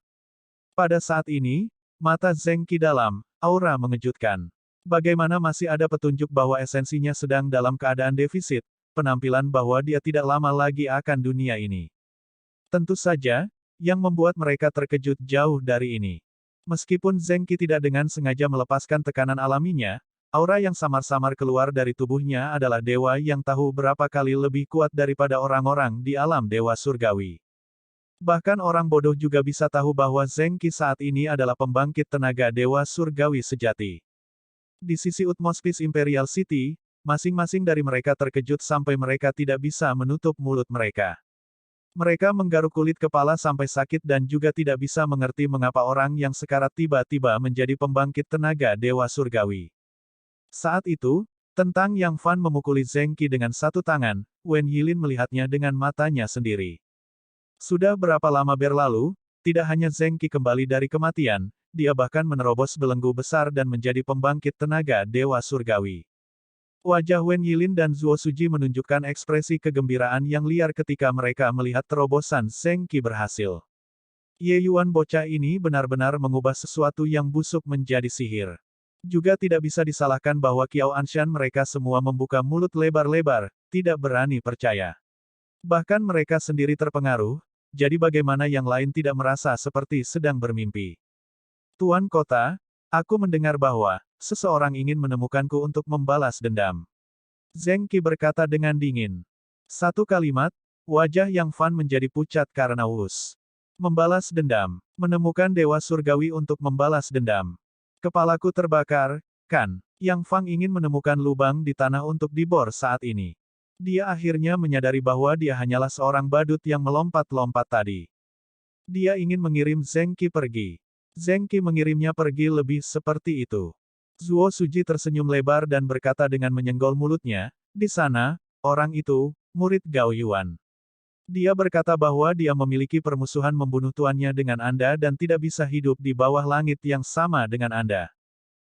Pada saat ini, mata Zengqi dalam, aura mengejutkan. Bagaimana masih ada petunjuk bahwa esensinya sedang dalam keadaan defisit, penampilan bahwa dia tidak lama lagi akan dunia ini. Tentu saja, yang membuat mereka terkejut jauh dari ini. Meskipun Zengqi tidak dengan sengaja melepaskan tekanan alaminya, aura yang samar-samar keluar dari tubuhnya adalah dewa yang tahu berapa kali lebih kuat daripada orang-orang di alam Dewa Surgawi. Bahkan orang bodoh juga bisa tahu bahwa Zengqi saat ini adalah pembangkit tenaga Dewa Surgawi sejati. Di sisi Utmospis Imperial City, masing-masing dari mereka terkejut sampai mereka tidak bisa menutup mulut mereka. Mereka menggaruk kulit kepala sampai sakit dan juga tidak bisa mengerti mengapa orang yang sekarat tiba-tiba menjadi pembangkit tenaga Dewa Surgawi. Saat itu, tentang Yang Fan memukuli Zengqi dengan satu tangan, Wen Yilin melihatnya dengan matanya sendiri. Sudah berapa lama berlalu, tidak hanya Zengqi kembali dari kematian, dia bahkan menerobos belenggu besar dan menjadi pembangkit tenaga Dewa Surgawi. Wajah Wen Yilin dan Zuo Suji menunjukkan ekspresi kegembiraan yang liar ketika mereka melihat terobosan Zheng Qi berhasil. Ye Yuan bocah ini benar-benar mengubah sesuatu yang busuk menjadi sihir. Juga tidak bisa disalahkan bahwa Qiao Anshan mereka semua membuka mulut lebar-lebar, tidak berani percaya. Bahkan mereka sendiri terpengaruh, jadi bagaimana yang lain tidak merasa seperti sedang bermimpi. Tuan Kota, aku mendengar bahwa seseorang ingin menemukanku untuk membalas dendam. Zheng Qi berkata dengan dingin. Satu kalimat, wajah Yang Fan menjadi pucat karena wus. Membalas dendam. Menemukan Dewa Surgawi untuk membalas dendam. Kepalaku terbakar, kan? Yang Fang ingin menemukan lubang di tanah untuk dibor saat ini. Dia akhirnya menyadari bahwa dia hanyalah seorang badut yang melompat-lompat tadi. Dia ingin mengirim Zheng Qi pergi. Zheng Qi mengirimnya pergi lebih seperti itu. Zuo Suji tersenyum lebar dan berkata dengan menyenggol mulutnya, di sana, orang itu, murid Gao Yuan. Dia berkata bahwa dia memiliki permusuhan membunuh tuannya dengan Anda dan tidak bisa hidup di bawah langit yang sama dengan Anda.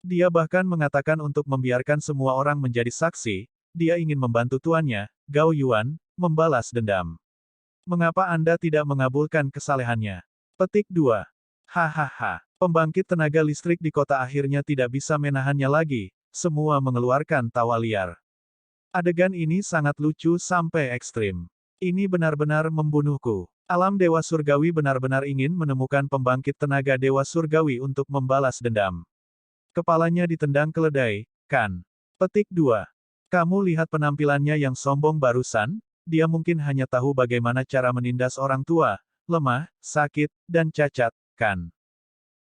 Dia bahkan mengatakan untuk membiarkan semua orang menjadi saksi, dia ingin membantu tuannya, Gao Yuan, membalas dendam. Mengapa Anda tidak mengabulkan kesalehannya? Petik 2. Hahaha. Pembangkit tenaga listrik di kota akhirnya tidak bisa menahannya lagi, semua mengeluarkan tawa liar. Adegan ini sangat lucu sampai ekstrim. Ini benar-benar membunuhku. Alam Dewa Surgawi benar-benar ingin menemukan pembangkit tenaga Dewa Surgawi untuk membalas dendam. Kepalanya ditendang keledai, kan? Petik 2. Kamu lihat penampilannya yang sombong barusan? Dia mungkin hanya tahu bagaimana cara menindas orang tua, lemah, sakit, dan cacat, kan?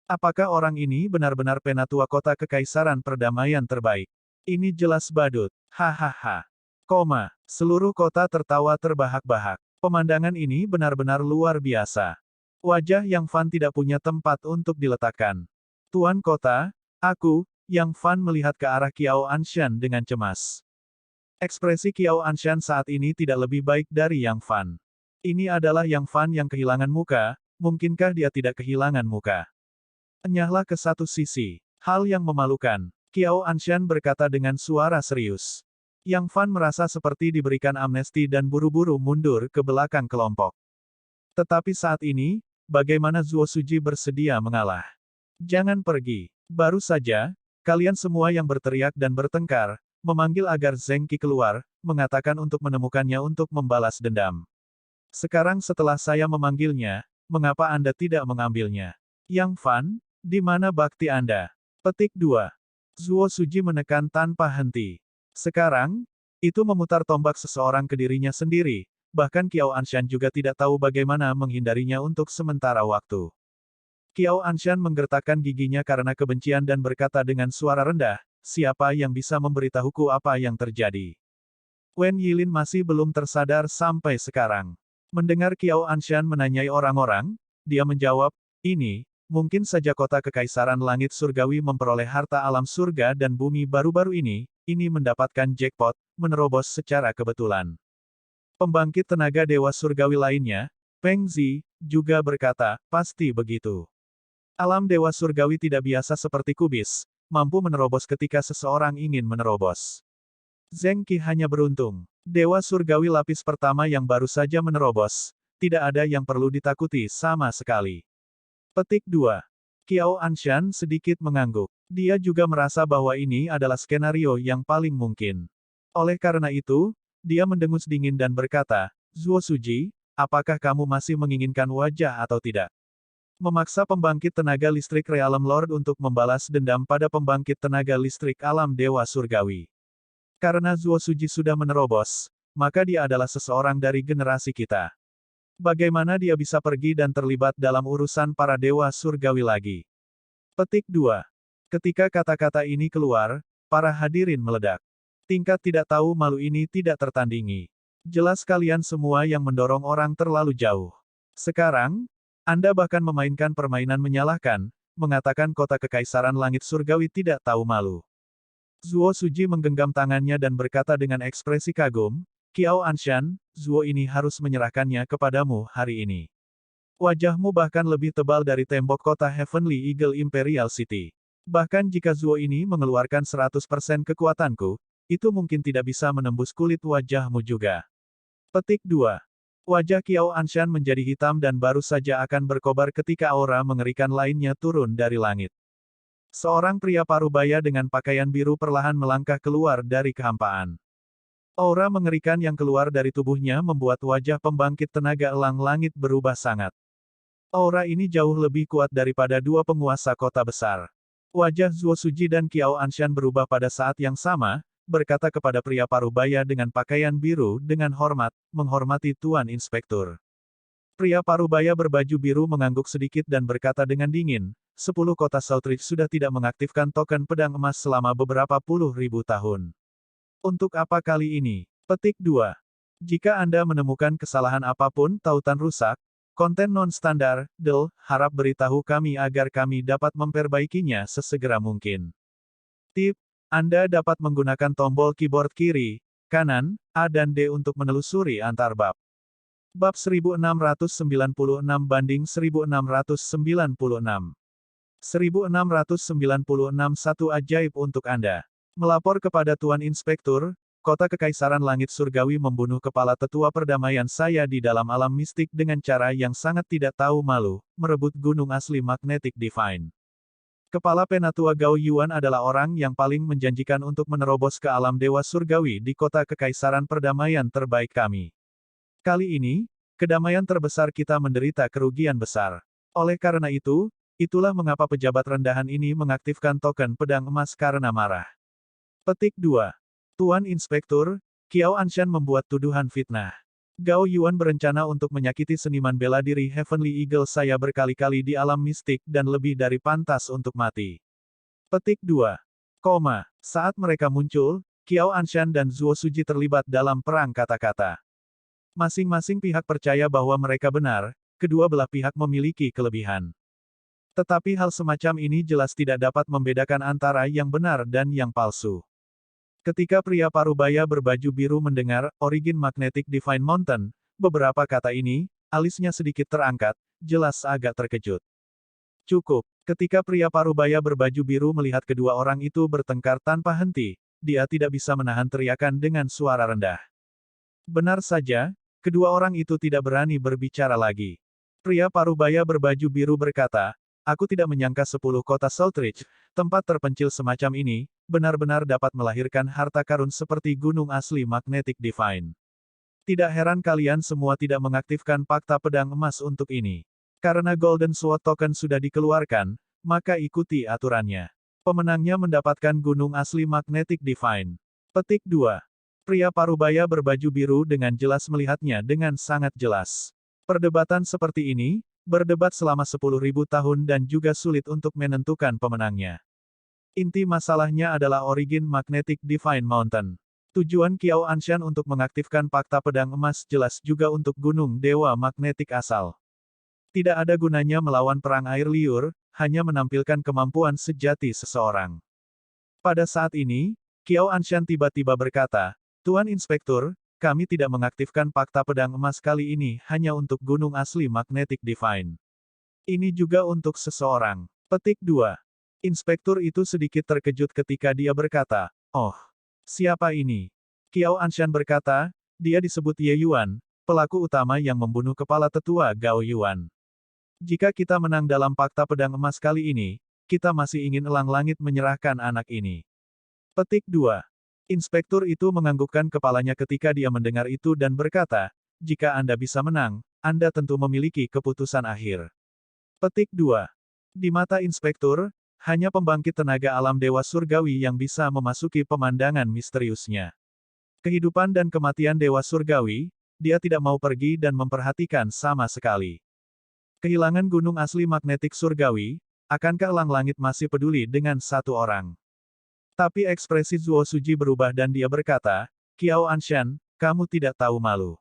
Apakah orang ini benar-benar penatua kota kekaisaran perdamaian terbaik? Ini jelas badut. Hahaha. Seluruh kota tertawa terbahak-bahak. Pemandangan ini benar-benar luar biasa. Wajah Yang Fan tidak punya tempat untuk diletakkan. Tuan kota, aku, Yang Fan melihat ke arah Qiao Anshan dengan cemas. Ekspresi Qiao Anshan saat ini tidak lebih baik dari Yang Fan. Ini adalah Yang Fan yang kehilangan muka, mungkinkah dia tidak kehilangan muka? Enyahlah ke satu sisi. Hal yang memalukan. Qiao Anshan berkata dengan suara serius. Yang Fan merasa seperti diberikan amnesti dan buru-buru mundur ke belakang kelompok. Tetapi saat ini, bagaimana Zuo Suji bersedia mengalah? Jangan pergi. Baru saja, kalian semua yang berteriak dan bertengkar, memanggil agar Zheng Qi keluar, mengatakan untuk menemukannya untuk membalas dendam. Sekarang setelah saya memanggilnya, mengapa Anda tidak mengambilnya? Yang Fan, di mana bakti Anda? Petik 2. Zuo Suji menekan tanpa henti. Sekarang, itu memutar tombak seseorang ke dirinya sendiri, bahkan Qiao Anshan juga tidak tahu bagaimana menghindarinya untuk sementara waktu. Qiao Anshan menggertakkan giginya karena kebencian dan berkata dengan suara rendah, siapa yang bisa memberitahuku apa yang terjadi? Wen Yilin masih belum tersadar sampai sekarang. Mendengar Qiao Anshan menanyai orang-orang, dia menjawab, ini, mungkin saja kota kekaisaran langit surgawi memperoleh harta alam surga dan bumi baru-baru ini mendapatkan jackpot, menerobos secara kebetulan. Pembangkit tenaga Dewa Surgawi lainnya, Peng Zi, juga berkata, pasti begitu. Alam Dewa Surgawi tidak biasa seperti kubis, mampu menerobos ketika seseorang ingin menerobos. Zheng Qi hanya beruntung. Dewa Surgawi lapis pertama yang baru saja menerobos, tidak ada yang perlu ditakuti sama sekali. Petik 2. Qiao Anshan sedikit mengangguk. Dia juga merasa bahwa ini adalah skenario yang paling mungkin. Oleh karena itu, dia mendengus dingin dan berkata, Zuo Suji, apakah kamu masih menginginkan wajah atau tidak? Memaksa pembangkit tenaga listrik Realm Lord untuk membalas dendam pada pembangkit tenaga listrik alam Dewa Surgawi. Karena Zuo Suji sudah menerobos, maka dia adalah seseorang dari generasi kita. Bagaimana dia bisa pergi dan terlibat dalam urusan para Dewa Surgawi lagi? Petik 2. Ketika kata-kata ini keluar, para hadirin meledak. Tingkat tidak tahu malu ini tidak tertandingi. Jelas kalian semua yang mendorong orang terlalu jauh. Sekarang, Anda bahkan memainkan permainan menyalahkan, mengatakan kota kekaisaran langit surgawi tidak tahu malu. Zuo Suji menggenggam tangannya dan berkata dengan ekspresi kagum, Qiao Anshan, Zuo ini harus menyerahkannya kepadamu hari ini. Wajahmu bahkan lebih tebal dari tembok kota Heavenly Eagle Imperial City. Bahkan jika Zuo ini mengeluarkan 100% kekuatanku, itu mungkin tidak bisa menembus kulit wajahmu juga. Petik 2. Wajah Qiao Anshan menjadi hitam dan baru saja akan berkobar ketika aura mengerikan lainnya turun dari langit. Seorang pria parubaya dengan pakaian biru perlahan melangkah keluar dari kehampaan. Aura mengerikan yang keluar dari tubuhnya membuat wajah pembangkit tenaga elang langit berubah sangat. Aura ini jauh lebih kuat daripada dua penguasa kota besar. Wajah Zuo Suji dan Qiao Anshan berubah pada saat yang sama, berkata kepada pria parubaya dengan pakaian biru dengan hormat, menghormati Tuan Inspektur. Pria parubaya berbaju biru mengangguk sedikit dan berkata dengan dingin, 10 kota Southridge sudah tidak mengaktifkan token pedang emas selama beberapa puluh ribu tahun. Untuk apa kali ini? Petik 2. Jika Anda menemukan kesalahan apapun tautan rusak, konten non-standar, harap beritahu kami agar kami dapat memperbaikinya sesegera mungkin. Tip, Anda dapat menggunakan tombol keyboard kiri, kanan, A dan D untuk menelusuri antar bab. Bab 1696 banding 1696. 1696 satu ajaib untuk Anda. Melapor kepada Tuan Inspektur, Kota Kekaisaran Langit Surgawi membunuh kepala tetua perdamaian saya di dalam alam mistik dengan cara yang sangat tidak tahu malu, merebut gunung asli Magnetic Divine. Kepala Penatua Gao Yuan adalah orang yang paling menjanjikan untuk menerobos ke alam Dewa Surgawi di Kota Kekaisaran Perdamaian terbaik kami. Kali ini, kedamaian terbesar kita menderita kerugian besar. Oleh karena itu, itulah mengapa pejabat rendahan ini mengaktifkan token pedang emas karena marah. Petik 2. Tuan Inspektur, Qiao Anshan membuat tuduhan fitnah. Gao Yuan berencana untuk menyakiti seniman bela diri Heavenly Eagle saya berkali-kali di alam mistik dan lebih dari pantas untuk mati. Petik 2. Saat mereka muncul, Qiao Anshan dan Zuo Suji terlibat dalam perang kata-kata. Masing-masing pihak percaya bahwa mereka benar, kedua belah pihak memiliki kelebihan. Tetapi hal semacam ini jelas tidak dapat membedakan antara yang benar dan yang palsu. Ketika pria parubaya berbaju biru mendengar Origin Magnetic Divine Mountain, beberapa kata ini, alisnya sedikit terangkat, jelas agak terkejut. Cukup, ketika pria parubaya berbaju biru melihat kedua orang itu bertengkar tanpa henti, dia tidak bisa menahan teriakan dengan suara rendah. Benar saja, kedua orang itu tidak berani berbicara lagi. Pria parubaya berbaju biru berkata, aku tidak menyangka 10 kota Southridge, tempat terpencil semacam ini, benar-benar dapat melahirkan harta karun seperti gunung asli Magnetic Divine. Tidak heran kalian semua tidak mengaktifkan fakta pedang emas untuk ini. Karena Golden Sword Token sudah dikeluarkan, maka ikuti aturannya. Pemenangnya mendapatkan gunung asli Magnetic Divine. Petik 2. Pria parubaya berbaju biru dengan jelas melihatnya dengan sangat jelas. Perdebatan seperti ini, berdebat selama 10.000 tahun dan juga sulit untuk menentukan pemenangnya. Inti masalahnya adalah Origin Magnetic Divine Mountain. Tujuan Qiao Anshan untuk mengaktifkan fakta pedang emas jelas juga untuk gunung dewa magnetik asal. Tidak ada gunanya melawan perang air liur, hanya menampilkan kemampuan sejati seseorang. Pada saat ini, Qiao Anshan tiba-tiba berkata, Tuan Inspektur, kami tidak mengaktifkan fakta pedang emas kali ini hanya untuk gunung asli Magnetic Divine. Ini juga untuk seseorang. Petik 2. Inspektur itu sedikit terkejut ketika dia berkata, oh, siapa ini? Qiao Anshan berkata, dia disebut Ye Yuan, pelaku utama yang membunuh kepala tetua Gao Yuan. Jika kita menang dalam fakta pedang emas kali ini, kita masih ingin elang langit menyerahkan anak ini. Petik 2. Inspektur itu menganggukkan kepalanya ketika dia mendengar itu dan berkata, jika Anda bisa menang, Anda tentu memiliki keputusan akhir. Petik 2. Di mata Inspektur, hanya pembangkit tenaga alam Dewa Surgawi yang bisa memasuki pemandangan misteriusnya. Kehidupan dan kematian Dewa Surgawi, dia tidak mau pergi dan memperhatikan sama sekali. Kehilangan gunung asli magnetik Surgawi, akankah elang langit masih peduli dengan satu orang? Tapi ekspresi Zuo Suji berubah dan dia berkata, Qiao Anshan, kamu tidak tahu malu.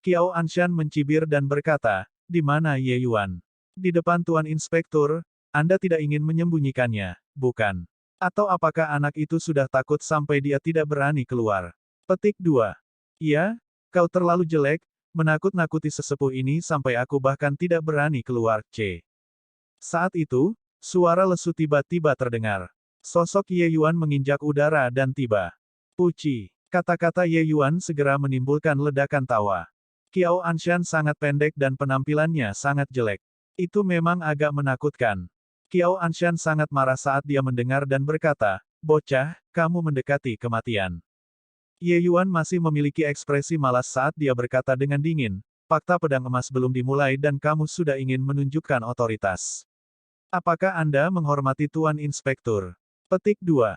Qiao Anshan mencibir dan berkata, di mana Ye Yuan? Di depan Tuan Inspektur, Anda tidak ingin menyembunyikannya, bukan? Atau apakah anak itu sudah takut sampai dia tidak berani keluar? Petik 2. Iya, kau terlalu jelek, menakut-nakuti sesepuh ini sampai aku bahkan tidak berani keluar, C. Saat itu, suara lesu tiba-tiba terdengar. Sosok Ye Yuan menginjak udara dan tiba. Puci. Kata-kata Ye Yuan segera menimbulkan ledakan tawa. Qiao Anshan sangat pendek dan penampilannya sangat jelek. Itu memang agak menakutkan. Qiao Anshan sangat marah saat dia mendengar dan berkata, "Bocah, kamu mendekati kematian." Ye Yuan masih memiliki ekspresi malas saat dia berkata dengan dingin, "Fakta pedang emas belum dimulai dan kamu sudah ingin menunjukkan otoritas. Apakah Anda menghormati Tuan Inspektur?" Petik 2.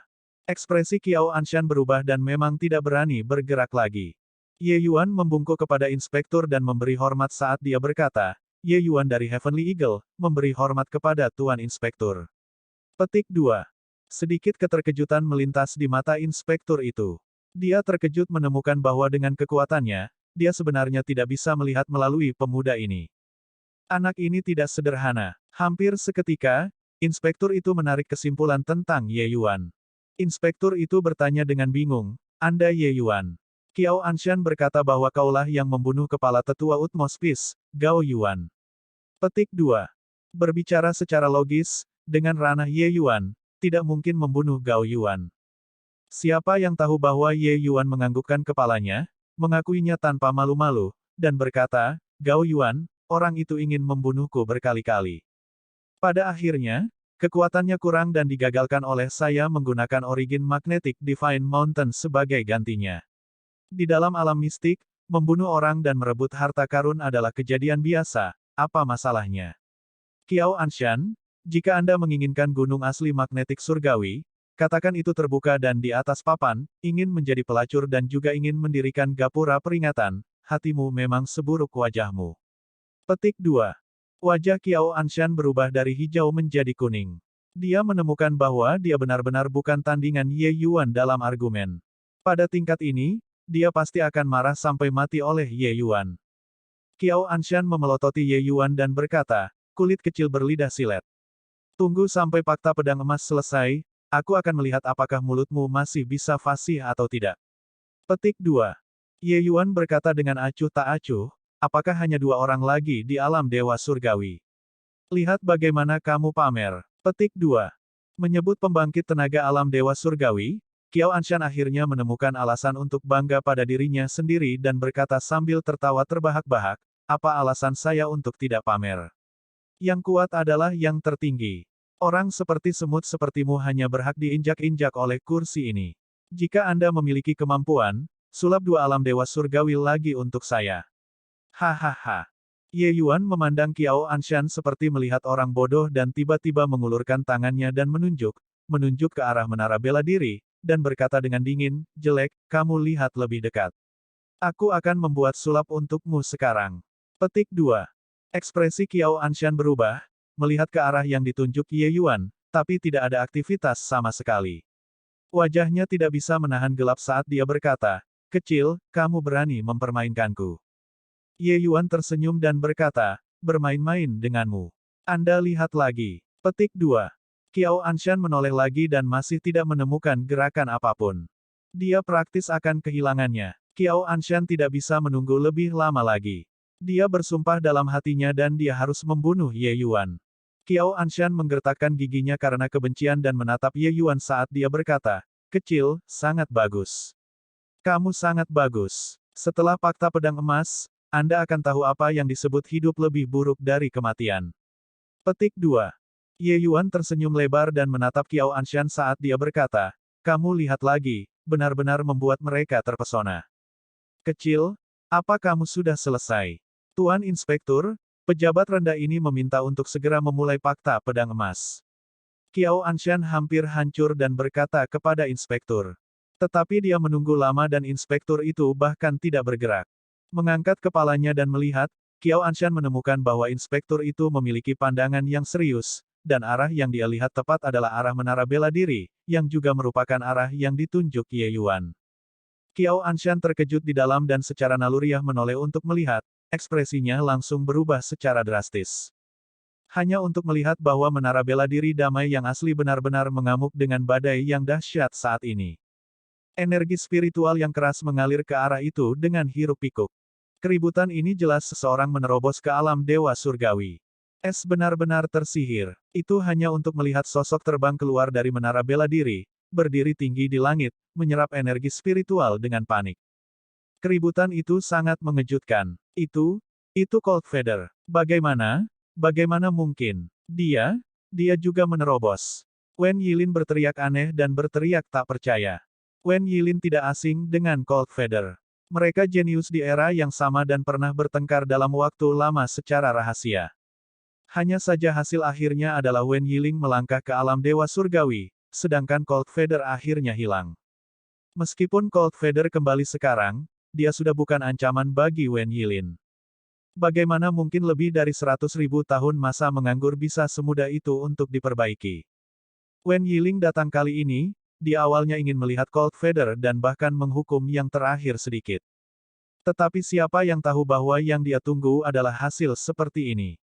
Ekspresi Qiao Anshan berubah dan memang tidak berani bergerak lagi. Ye Yuan membungkuk kepada inspektur dan memberi hormat saat dia berkata, "Ye Yuan dari Heavenly Eagle, memberi hormat kepada Tuan Inspektur." Petik 2. Sedikit keterkejutan melintas di mata inspektur itu. Dia terkejut menemukan bahwa dengan kekuatannya, dia sebenarnya tidak bisa melihat melalui pemuda ini. Anak ini tidak sederhana. Hampir seketika, inspektur itu menarik kesimpulan tentang Ye Yuan. Inspektur itu bertanya dengan bingung, "Anda Ye Yuan?" Qiao Anshan berkata bahwa kaulah yang membunuh kepala tetua Utmost Peace, Gao Yuan. Petik 2. Berbicara secara logis, dengan ranah Ye Yuan, tidak mungkin membunuh Gao Yuan. Siapa yang tahu bahwa Ye Yuan menganggukkan kepalanya, mengakuinya tanpa malu-malu, dan berkata, "Gao Yuan, orang itu ingin membunuhku berkali-kali. Pada akhirnya, kekuatannya kurang dan digagalkan oleh saya menggunakan Origin Magnetic Divine Mountain sebagai gantinya." Di dalam alam mistik, membunuh orang dan merebut harta karun adalah kejadian biasa, apa masalahnya? Qiao Anshan, jika Anda menginginkan gunung asli magnetik surgawi, katakan itu terbuka dan di atas papan, ingin menjadi pelacur dan juga ingin mendirikan gapura peringatan, hatimu memang seburuk wajahmu. Petik 2. Wajah Qiao Anshan berubah dari hijau menjadi kuning. Dia menemukan bahwa dia benar-benar bukan tandingan Ye Yuan dalam argumen. Pada tingkat ini, dia pasti akan marah sampai mati oleh Ye Yuan. Qiao Anshan memelototi Ye Yuan dan berkata, "Kulit kecil berlidah silet. Tunggu sampai fakta pedang emas selesai, aku akan melihat apakah mulutmu masih bisa fasih atau tidak." Petik 2. Ye Yuan berkata dengan acuh tak acuh, "Apakah hanya 2 orang lagi di alam dewa surgawi? Lihat bagaimana kamu pamer." Petik 2. Menyebut pembangkit tenaga alam dewa surgawi, Qiao Anshan akhirnya menemukan alasan untuk bangga pada dirinya sendiri dan berkata sambil tertawa terbahak-bahak, "Apa alasan saya untuk tidak pamer? Yang kuat adalah yang tertinggi. Orang seperti semut sepertimu hanya berhak diinjak-injak oleh kursi ini. Jika Anda memiliki kemampuan, sulap 2 alam dewa surgawi lagi untuk saya." Hahaha. Ye Yuan memandang Qiao Anshan seperti melihat orang bodoh dan tiba-tiba mengulurkan tangannya dan menunjuk ke arah menara bela diri, dan berkata dengan dingin, "Jelek, kamu lihat lebih dekat. Aku akan membuat sulap untukmu sekarang." Petik 2. Ekspresi Qiao Anshan berubah, melihat ke arah yang ditunjuk Ye Yuan, tapi tidak ada aktivitas sama sekali. Wajahnya tidak bisa menahan gelap saat dia berkata, "Kecil, kamu berani mempermainkanku." Ye Yuan tersenyum dan berkata, "Bermain-main denganmu. Anda lihat lagi." Petik 2. Qiao Anshan menoleh lagi dan masih tidak menemukan gerakan apapun. Dia praktis akan kehilangannya. Qiao Anshan tidak bisa menunggu lebih lama lagi. Dia bersumpah dalam hatinya dan dia harus membunuh Ye Yuan. Qiao Anshan menggertakkan giginya karena kebencian dan menatap Ye Yuan saat dia berkata, "Kecil, sangat bagus. Kamu sangat bagus. Setelah fakta pedang emas, Anda akan tahu apa yang disebut hidup lebih buruk dari kematian." Petik 2. Ye Yuan tersenyum lebar dan menatap Qiao Anshan saat dia berkata, "Kamu lihat lagi," benar-benar membuat mereka terpesona. "Kecil, apa kamu sudah selesai?" Tuan Inspektur, pejabat rendah ini meminta untuk segera memulai fakta pedang emas. Qiao Anshan hampir hancur dan berkata kepada inspektur. Tetapi dia menunggu lama dan inspektur itu bahkan tidak bergerak. Mengangkat kepalanya dan melihat, Qiao Anshan menemukan bahwa inspektur itu memiliki pandangan yang serius, dan arah yang dia lihat tepat adalah arah menara bela diri, yang juga merupakan arah yang ditunjuk Ye Yuan. Qiao Anshan terkejut di dalam dan secara naluriah menoleh untuk melihat, ekspresinya langsung berubah secara drastis. Hanya untuk melihat bahwa menara bela diri damai yang asli benar-benar mengamuk dengan badai yang dahsyat saat ini. Energi spiritual yang keras mengalir ke arah itu dengan hiruk-pikuk. Keributan ini jelas seseorang menerobos ke alam dewa surgawi. Es benar-benar tersihir. Itu hanya untuk melihat sosok terbang keluar dari menara bela diri, berdiri tinggi di langit, menyerap energi spiritual dengan panik. Keributan itu sangat mengejutkan. Itu Cold Feather. Bagaimana? Bagaimana mungkin? Dia juga menerobos. Wen Yilin berteriak aneh dan berteriak tak percaya. Wen Yilin tidak asing dengan Cold Feather. Mereka jenius di era yang sama dan pernah bertengkar dalam waktu lama secara rahasia. Hanya saja hasil akhirnya adalah Wen Yilin melangkah ke alam dewa surgawi, sedangkan Cold Feather akhirnya hilang. Meskipun Cold Feather kembali sekarang, dia sudah bukan ancaman bagi Wen Yilin. Bagaimana mungkin lebih dari 100.000 tahun masa menganggur bisa semudah itu untuk diperbaiki? Wen Yilin datang kali ini, dia awalnya ingin melihat Cold Feather dan bahkan menghukum yang terakhir sedikit. Tetapi siapa yang tahu bahwa yang dia tunggu adalah hasil seperti ini?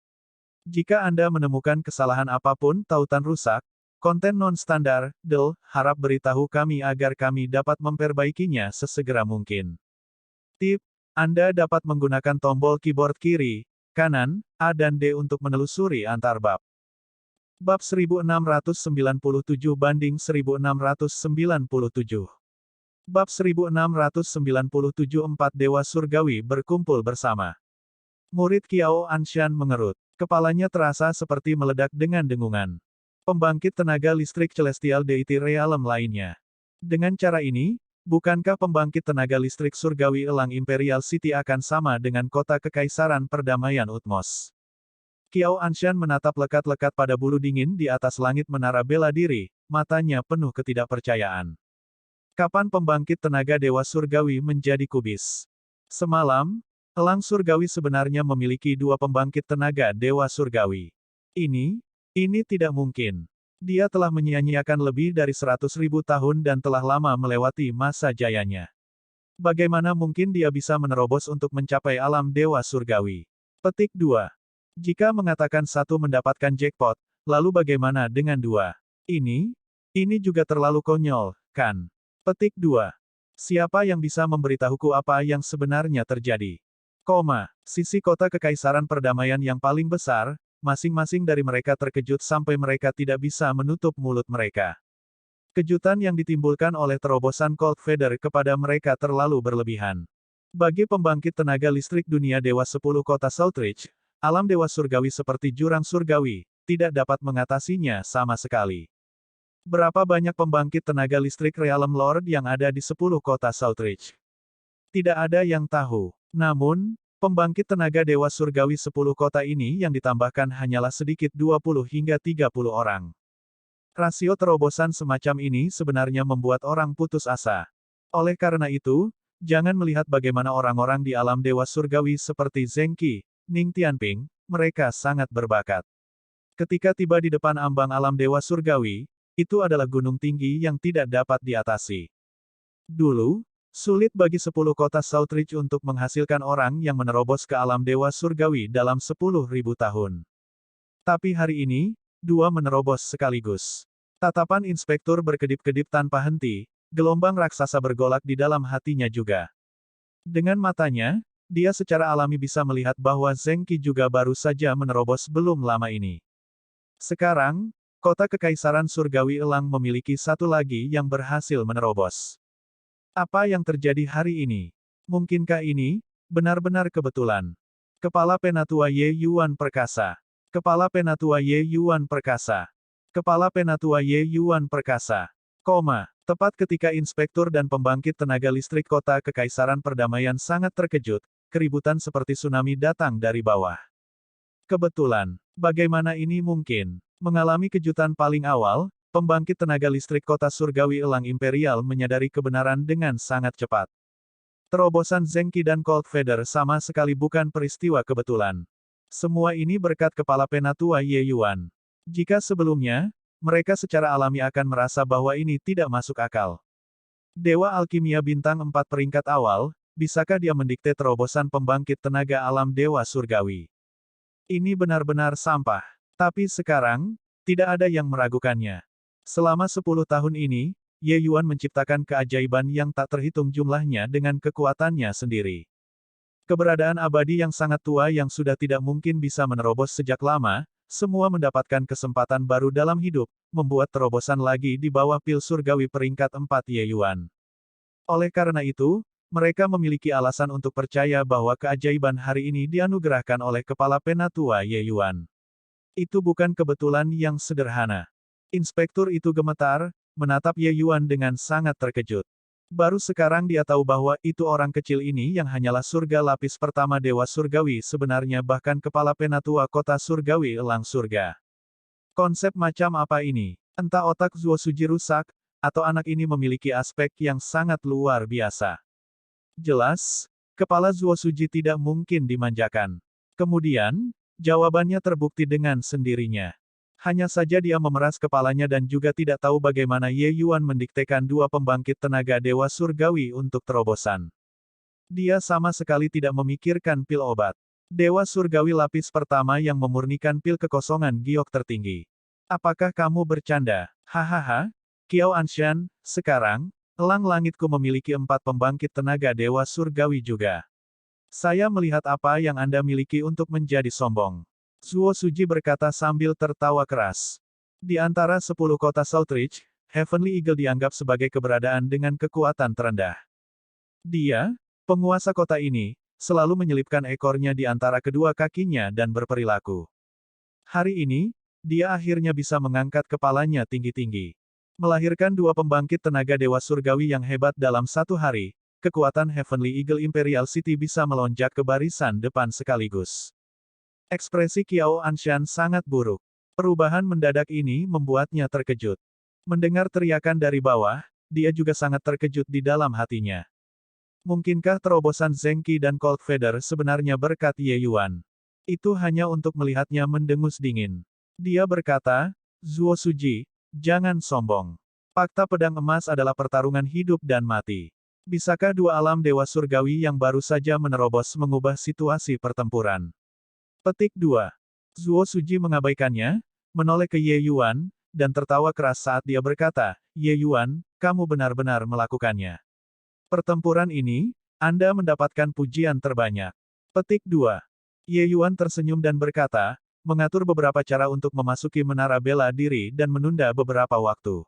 Jika Anda menemukan kesalahan apapun tautan rusak, konten non-standar, harap beritahu kami agar kami dapat memperbaikinya sesegera mungkin. Tip, Anda dapat menggunakan tombol keyboard kiri, kanan, A dan D untuk menelusuri antar bab. Bab 1697 banding 1697. Bab 1697 Empat Dewa Surgawi berkumpul bersama. Murid Qiao Anshan mengerut. Kepalanya terasa seperti meledak dengan dengungan. Pembangkit tenaga listrik Celestial Deity Realm lainnya. Dengan cara ini, bukankah pembangkit tenaga listrik surgawi elang Imperial City akan sama dengan kota kekaisaran perdamaian Utmos? Qiao Anshan menatap lekat-lekat pada bulu dingin di atas langit menara bela diri, matanya penuh ketidakpercayaan. Kapan pembangkit tenaga dewa surgawi menjadi kubis? Semalam, elang surgawi sebenarnya memiliki dua pembangkit tenaga dewa surgawi. Ini tidak mungkin. Dia telah menyia-nyiakan lebih dari 100.000 tahun dan telah lama melewati masa jayanya. Bagaimana mungkin dia bisa menerobos untuk mencapai alam dewa surgawi? Petik 2. Jika mengatakan satu mendapatkan jackpot, lalu bagaimana dengan dua? Ini juga terlalu konyol, kan? Petik 2. Siapa yang bisa memberitahuku apa yang sebenarnya terjadi? Sisi kota kekaisaran perdamaian yang paling besar, masing-masing dari mereka terkejut sampai mereka tidak bisa menutup mulut mereka. Kejutan yang ditimbulkan oleh terobosan Cold Feather kepada mereka terlalu berlebihan. Bagi pembangkit tenaga listrik dunia Dewa 10 Kota Southridge, alam dewa surgawi seperti jurang surgawi, tidak dapat mengatasinya sama sekali. Berapa banyak pembangkit tenaga listrik Realm Lord yang ada di 10 Kota Southridge? Tidak ada yang tahu. Namun, pembangkit tenaga dewa surgawi 10 kota ini yang ditambahkan hanyalah sedikit 20 hingga 30 orang. Rasio terobosan semacam ini sebenarnya membuat orang putus asa. Oleh karena itu, jangan melihat bagaimana orang-orang di alam dewa surgawi seperti Zheng Qi, Ning Tianping, mereka sangat berbakat. Ketika tiba di depan ambang alam dewa surgawi, itu adalah gunung tinggi yang tidak dapat diatasi. Dulu, sulit bagi 10 kota Southridge untuk menghasilkan orang yang menerobos ke alam dewa surgawi dalam 10.000 tahun. Tapi hari ini, dua menerobos sekaligus. Tatapan inspektur berkedip-kedip tanpa henti, gelombang raksasa bergolak di dalam hatinya juga. Dengan matanya, dia secara alami bisa melihat bahwa Zheng Qi juga baru saja menerobos belum lama ini. Sekarang, kota kekaisaran surgawi elang memiliki satu lagi yang berhasil menerobos. Apa yang terjadi hari ini? Mungkinkah ini benar-benar kebetulan? Kepala Penatua Ye Yuan Perkasa. Kepala Penatua Ye Yuan Perkasa. Kepala Penatua Ye Yuan Perkasa. Tepat ketika inspektur dan pembangkit tenaga listrik kota kekaisaran perdamaian sangat terkejut, keributan seperti tsunami datang dari bawah. Kebetulan. Bagaimana ini mungkin? Mengalami kejutan paling awal, pembangkit tenaga listrik kota surgawi elang imperial menyadari kebenaran dengan sangat cepat. Terobosan Zheng Qi dan Cold Feather sama sekali bukan peristiwa kebetulan. Semua ini berkat kepala Penatua Ye Yuan. Jika sebelumnya, mereka secara alami akan merasa bahwa ini tidak masuk akal. Dewa Alkimia Bintang 4 peringkat awal, bisakah dia mendikte terobosan pembangkit tenaga alam dewa surgawi? Ini benar-benar sampah. Tapi sekarang, tidak ada yang meragukannya. Selama 10 tahun ini, Ye Yuan menciptakan keajaiban yang tak terhitung jumlahnya dengan kekuatannya sendiri. Keberadaan abadi yang sangat tua yang sudah tidak mungkin bisa menerobos sejak lama, semua mendapatkan kesempatan baru dalam hidup, membuat terobosan lagi di bawah pil surgawi peringkat 4 Ye Yuan. Oleh karena itu, mereka memiliki alasan untuk percaya bahwa keajaiban hari ini dianugerahkan oleh kepala penatua Ye Yuan. Itu bukan kebetulan yang sederhana. Inspektur itu gemetar, menatap Ye Yuan dengan sangat terkejut. Baru sekarang dia tahu bahwa itu orang kecil ini yang hanyalah surga lapis pertama Dewa Surgawi sebenarnya bahkan kepala penatua kota surgawi elang surga. Konsep macam apa ini? Entah otak Zuo Suji rusak, atau anak ini memiliki aspek yang sangat luar biasa. Jelas, kepala Zuo Suji tidak mungkin dimanjakan. Kemudian, jawabannya terbukti dengan sendirinya. Hanya saja dia memeras kepalanya dan juga tidak tahu bagaimana Ye Yuan mendiktekan dua pembangkit tenaga Dewa Surgawi untuk terobosan. Dia sama sekali tidak memikirkan pil obat. Dewa Surgawi lapis pertama yang memurnikan pil kekosongan giok tertinggi. Apakah kamu bercanda? Hahaha, Kiao Anshan, sekarang, elang langitku memiliki 4 pembangkit tenaga Dewa Surgawi juga. Saya melihat apa yang Anda miliki untuk menjadi sombong. Zuo Suji berkata sambil tertawa keras. Di antara 10 kota Southridge, Heavenly Eagle dianggap sebagai keberadaan dengan kekuatan terendah. Dia, penguasa kota ini, selalu menyelipkan ekornya di antara kedua kakinya dan berperilaku. Hari ini, dia akhirnya bisa mengangkat kepalanya tinggi-tinggi. Melahirkan 2 pembangkit tenaga Dewa Surgawi yang hebat dalam 1 hari, kekuatan Heavenly Eagle Imperial City bisa melonjak ke barisan depan sekaligus. Ekspresi Kiao Anshan sangat buruk. Perubahan mendadak ini membuatnya terkejut. Mendengar teriakan dari bawah, dia juga sangat terkejut di dalam hatinya. Mungkinkah terobosan Zengqi dan Cold Feather sebenarnya berkat Ye Yuan? Itu hanya untuk melihatnya mendengus dingin. Dia berkata, Zuo Suji, jangan sombong. Fakta pedang emas adalah pertarungan hidup dan mati. Bisakah dua alam Dewa Surgawi yang baru saja menerobos mengubah situasi pertempuran? Petik 2. Zuo Suji mengabaikannya, menoleh ke Ye Yuan, dan tertawa keras saat dia berkata, Ye Yuan, kamu benar-benar melakukannya. Pertempuran ini, Anda mendapatkan pujian terbanyak. Petik 2. Ye Yuan tersenyum dan berkata, mengatur beberapa cara untuk memasuki menara bela diri dan menunda beberapa waktu.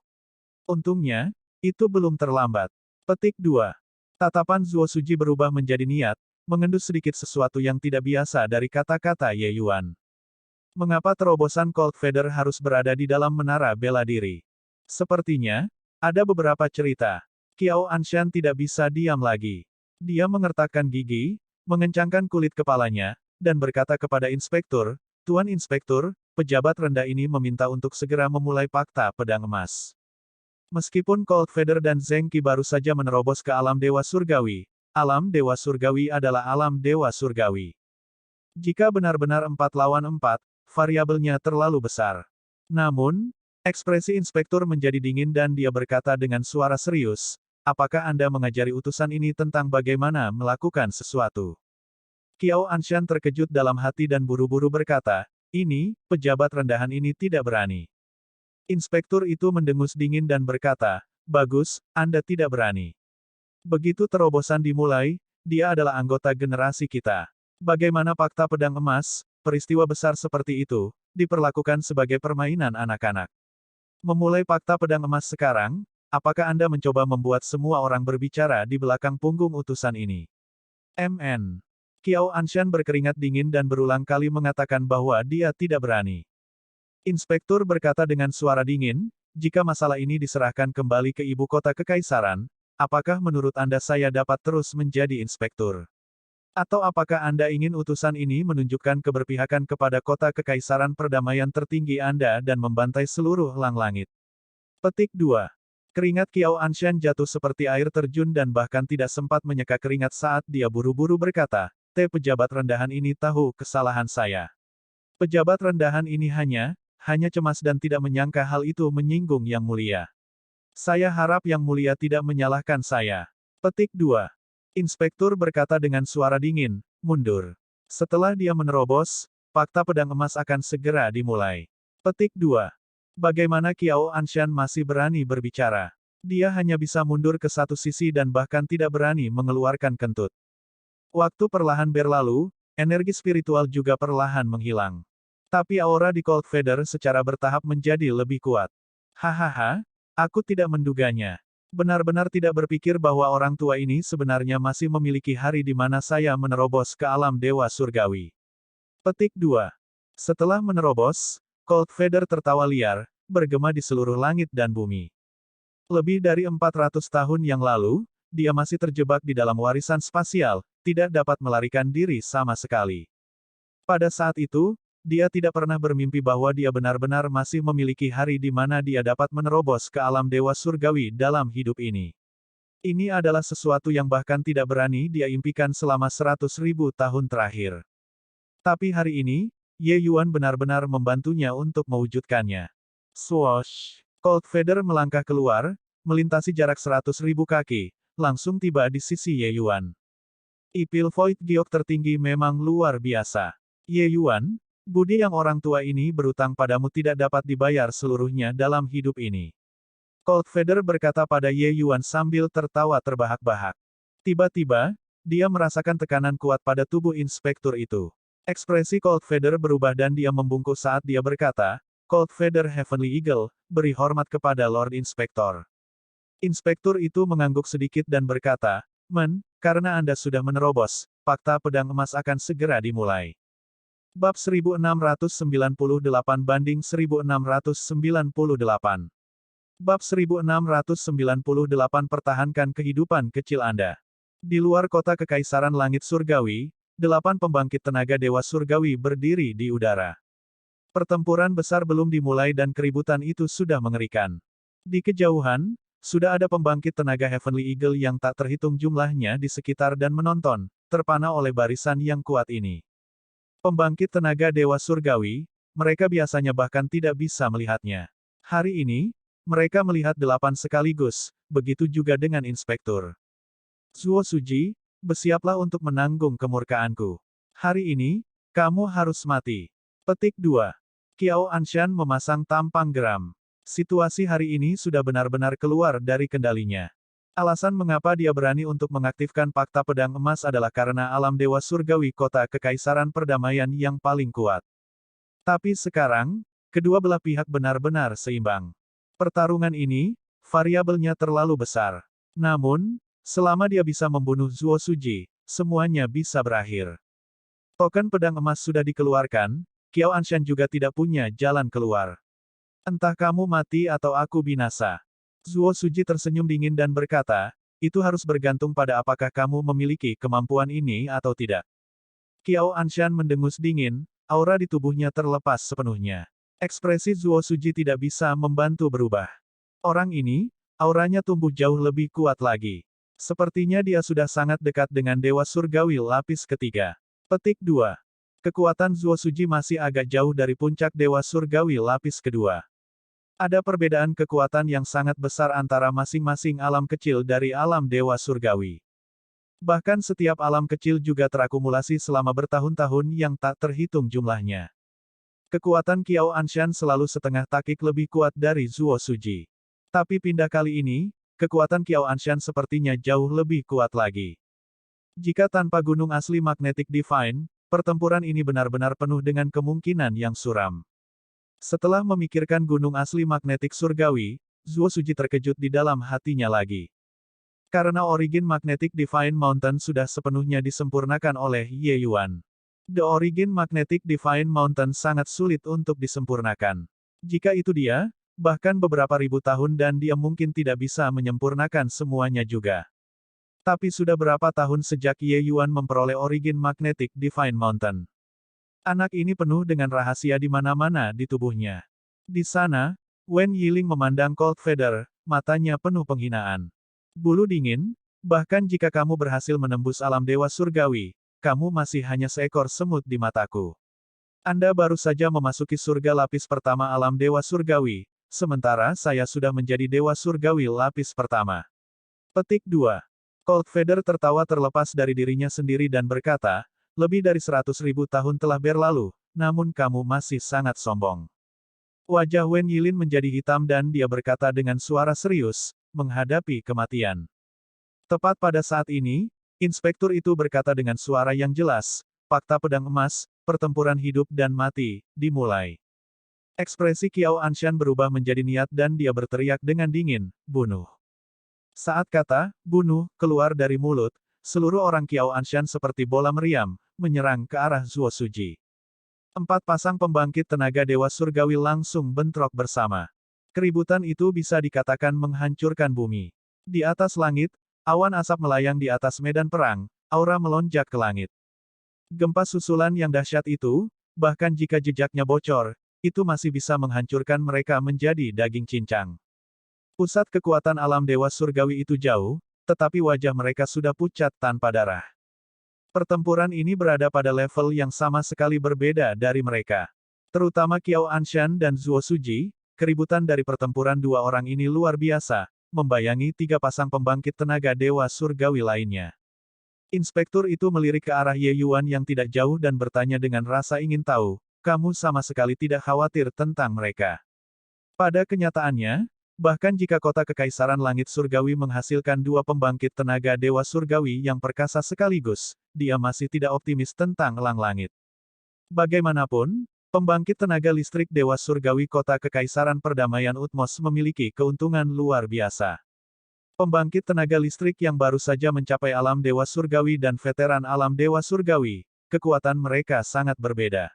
Untungnya, itu belum terlambat. Petik 2. Tatapan Zuo Suji berubah menjadi niat, mengendus sedikit sesuatu yang tidak biasa dari kata-kata Ye Yuan. Mengapa terobosan Cold Feather harus berada di dalam menara bela diri? Sepertinya, ada beberapa cerita. Kiao Anshan tidak bisa diam lagi. Dia mengertakkan gigi, mengencangkan kulit kepalanya, dan berkata kepada inspektur, Tuan Inspektur, pejabat rendah ini meminta untuk segera memulai fakta pedang emas. Meskipun Cold Feather dan Zengqi baru saja menerobos ke alam Dewa Surgawi, alam Dewa Surgawi adalah alam Dewa Surgawi. Jika benar-benar 4 lawan 4, variabelnya terlalu besar. Namun, ekspresi inspektur menjadi dingin dan dia berkata dengan suara serius, apakah Anda mengajari utusan ini tentang bagaimana melakukan sesuatu? Kiao Anshan terkejut dalam hati dan buru-buru berkata, ini, pejabat rendahan ini tidak berani. Inspektur itu mendengus dingin dan berkata, bagus, Anda tidak berani. Begitu terobosan dimulai, dia adalah anggota generasi kita. Bagaimana fakta pedang emas, peristiwa besar seperti itu, diperlakukan sebagai permainan anak-anak. Memulai fakta pedang emas sekarang, apakah Anda mencoba membuat semua orang berbicara di belakang punggung utusan ini? MN. Kiao Anshan berkeringat dingin dan berulang kali mengatakan bahwa dia tidak berani. Inspektur berkata dengan suara dingin, jika masalah ini diserahkan kembali ke ibu kota kekaisaran, apakah menurut Anda saya dapat terus menjadi inspektur? Atau apakah Anda ingin utusan ini menunjukkan keberpihakan kepada kota kekaisaran perdamaian tertinggi Anda dan membantai seluruh elang langit? Petik 2. Keringat Kiao Anshan jatuh seperti air terjun dan bahkan tidak sempat menyeka keringat saat dia buru-buru berkata, pejabat rendahan ini tahu kesalahan saya. Pejabat rendahan ini hanya cemas dan tidak menyangka hal itu menyinggung Yang Mulia. Saya harap Yang Mulia tidak menyalahkan saya. Petik 2. Inspektur berkata dengan suara dingin, mundur. Setelah dia menerobos, fakta pedang emas akan segera dimulai. Petik 2. Bagaimana Kiao Anshan masih berani berbicara? Dia hanya bisa mundur ke satu sisi dan bahkan tidak berani mengeluarkan kentut. Waktu perlahan berlalu, energi spiritual juga perlahan menghilang. Tapi aura di Cold Feather secara bertahap menjadi lebih kuat. Hahaha, aku tidak menduganya. Benar-benar tidak berpikir bahwa orang tua ini sebenarnya masih memiliki hari di mana saya menerobos ke alam dewa surgawi. Petik 2. Setelah menerobos, Cold Feather tertawa liar, bergema di seluruh langit dan bumi. Lebih dari 400 tahun yang lalu, dia masih terjebak di dalam warisan spasial, tidak dapat melarikan diri sama sekali. Pada saat itu, dia tidak pernah bermimpi bahwa dia benar-benar masih memiliki hari di mana dia dapat menerobos ke alam dewa surgawi dalam hidup ini. Ini adalah sesuatu yang bahkan tidak berani dia impikan selama 100.000 tahun terakhir. Tapi hari ini, Ye Yuan benar-benar membantunya untuk mewujudkannya. Swoosh! Cold Feather melangkah keluar, melintasi jarak 100.000 kaki, langsung tiba di sisi Ye Yuan. Ipil Void Giok tertinggi memang luar biasa. Ye Yuan, budi yang orang tua ini berutang padamu tidak dapat dibayar seluruhnya dalam hidup ini. Cold Feather berkata pada Ye Yuan sambil tertawa terbahak-bahak. Tiba-tiba, dia merasakan tekanan kuat pada tubuh inspektur itu. Ekspresi Cold Feather berubah dan dia membungkuk saat dia berkata, Cold Feather Heavenly Eagle, beri hormat kepada Lord Inspektor. Inspektur itu mengangguk sedikit dan berkata, karena Anda sudah menerobos, fakta pedang emas akan segera dimulai. Bab 1698 banding 1698. Bab 1698 pertahankan kehidupan kecil Anda. Di luar kota Kekaisaran Langit Surgawi, 8 pembangkit tenaga Dewa Surgawi berdiri di udara. Pertempuran besar belum dimulai dan keributan itu sudah mengerikan. Di kejauhan, sudah ada pembangkit tenaga Heavenly Eagle yang tak terhitung jumlahnya di sekitar dan menonton, terpana oleh barisan yang kuat ini. Pembangkit tenaga Dewa Surgawi, mereka biasanya bahkan tidak bisa melihatnya. Hari ini, mereka melihat 8 sekaligus, begitu juga dengan inspektur. Zuo Suji, bersiaplah untuk menanggung kemurkaanku. Hari ini, kamu harus mati. Petik 2. Qiao Anshan memasang tampang geram. Situasi hari ini sudah benar-benar keluar dari kendalinya. Alasan mengapa dia berani untuk mengaktifkan Fakta Pedang Emas adalah karena alam Dewa Surgawi Kota Kekaisaran Perdamaian yang paling kuat. Tapi sekarang, kedua belah pihak benar-benar seimbang. Pertarungan ini, variabelnya terlalu besar. Namun, selama dia bisa membunuh Zuo Suji, semuanya bisa berakhir. Token pedang emas sudah dikeluarkan, Qiao Anshan juga tidak punya jalan keluar. Entah kamu mati atau aku binasa. Zuo Suji tersenyum dingin dan berkata, itu harus bergantung pada apakah kamu memiliki kemampuan ini atau tidak. Qiao Anshan mendengus dingin, aura di tubuhnya terlepas sepenuhnya. Ekspresi Zuo Suji tidak bisa membantu berubah. Orang ini, auranya tumbuh jauh lebih kuat lagi. Sepertinya dia sudah sangat dekat dengan Dewa Surgawi lapis ketiga. Petik 2. Kekuatan Zuo Suji masih agak jauh dari puncak Dewa Surgawi lapis kedua. Ada perbedaan kekuatan yang sangat besar antara masing-masing alam kecil dari alam Dewa Surgawi. Bahkan setiap alam kecil juga terakumulasi selama bertahun-tahun yang tak terhitung jumlahnya. Kekuatan Qiao Anshan selalu setengah takik lebih kuat dari Zuo Suji. Tapi pindah kali ini, kekuatan Qiao Anshan sepertinya jauh lebih kuat lagi. Jika tanpa gunung asli magnetik divine, pertempuran ini benar-benar penuh dengan kemungkinan yang suram. Setelah memikirkan gunung asli magnetik surgawi, Zuo Suji terkejut di dalam hatinya lagi. Karena origin magnetic divine mountain sudah sepenuhnya disempurnakan oleh Ye Yuan. The origin magnetic divine mountain sangat sulit untuk disempurnakan. Jika itu dia, bahkan beberapa ribu tahun dan dia mungkin tidak bisa menyempurnakan semuanya juga. Tapi sudah berapa tahun sejak Ye Yuan memperoleh origin magnetic divine mountain. Anak ini penuh dengan rahasia di mana-mana di tubuhnya. Di sana, Wen Yiling memandang Cold Feather, matanya penuh penghinaan. Bulu dingin, bahkan jika kamu berhasil menembus alam Dewa Surgawi, kamu masih hanya seekor semut di mataku. Anda baru saja memasuki surga lapis pertama alam Dewa Surgawi, sementara saya sudah menjadi Dewa Surgawi lapis pertama. Petik 2. Cold Feather tertawa terlepas dari dirinya sendiri dan berkata, lebih dari 100.000 tahun telah berlalu, namun kamu masih sangat sombong. Wajah Wen Yilin menjadi hitam dan dia berkata dengan suara serius, menghadapi kematian. Tepat pada saat ini, inspektur itu berkata dengan suara yang jelas, fakta pedang emas, pertempuran hidup dan mati, dimulai. Ekspresi Qiao Anshan berubah menjadi niat dan dia berteriak dengan dingin, bunuh. Saat kata, bunuh, keluar dari mulut, seluruh orang Qiao Anshan seperti bola meriam, menyerang ke arah Zuo Suji. 4 pasang pembangkit tenaga Dewa Surgawi langsung bentrok bersama. Keributan itu bisa dikatakan menghancurkan bumi. Di atas langit, awan asap melayang di atas medan perang, aura melonjak ke langit. Gempa susulan yang dahsyat itu, bahkan jika jejaknya bocor, itu masih bisa menghancurkan mereka menjadi daging cincang. Pusat kekuatan alam Dewa Surgawi itu jauh, tetapi wajah mereka sudah pucat tanpa darah. Pertempuran ini berada pada level yang sama sekali berbeda dari mereka. Terutama Qiao Anshan dan Zuo Suji, keributan dari pertempuran dua orang ini luar biasa, membayangi 3 pasang pembangkit tenaga Dewa Surgawi lainnya. Inspektur itu melirik ke arah Ye Yuan yang tidak jauh dan bertanya dengan rasa ingin tahu, kamu sama sekali tidak khawatir tentang mereka. Pada kenyataannya, bahkan jika kota Kekaisaran Langit Surgawi menghasilkan 2 pembangkit tenaga Dewa Surgawi yang perkasa sekaligus, dia masih tidak optimis tentang elang langit. Bagaimanapun, pembangkit tenaga listrik Dewa Surgawi Kota Kekaisaran Perdamaian Utmos memiliki keuntungan luar biasa. Pembangkit tenaga listrik yang baru saja mencapai alam Dewa Surgawi dan veteran alam Dewa Surgawi, kekuatan mereka sangat berbeda.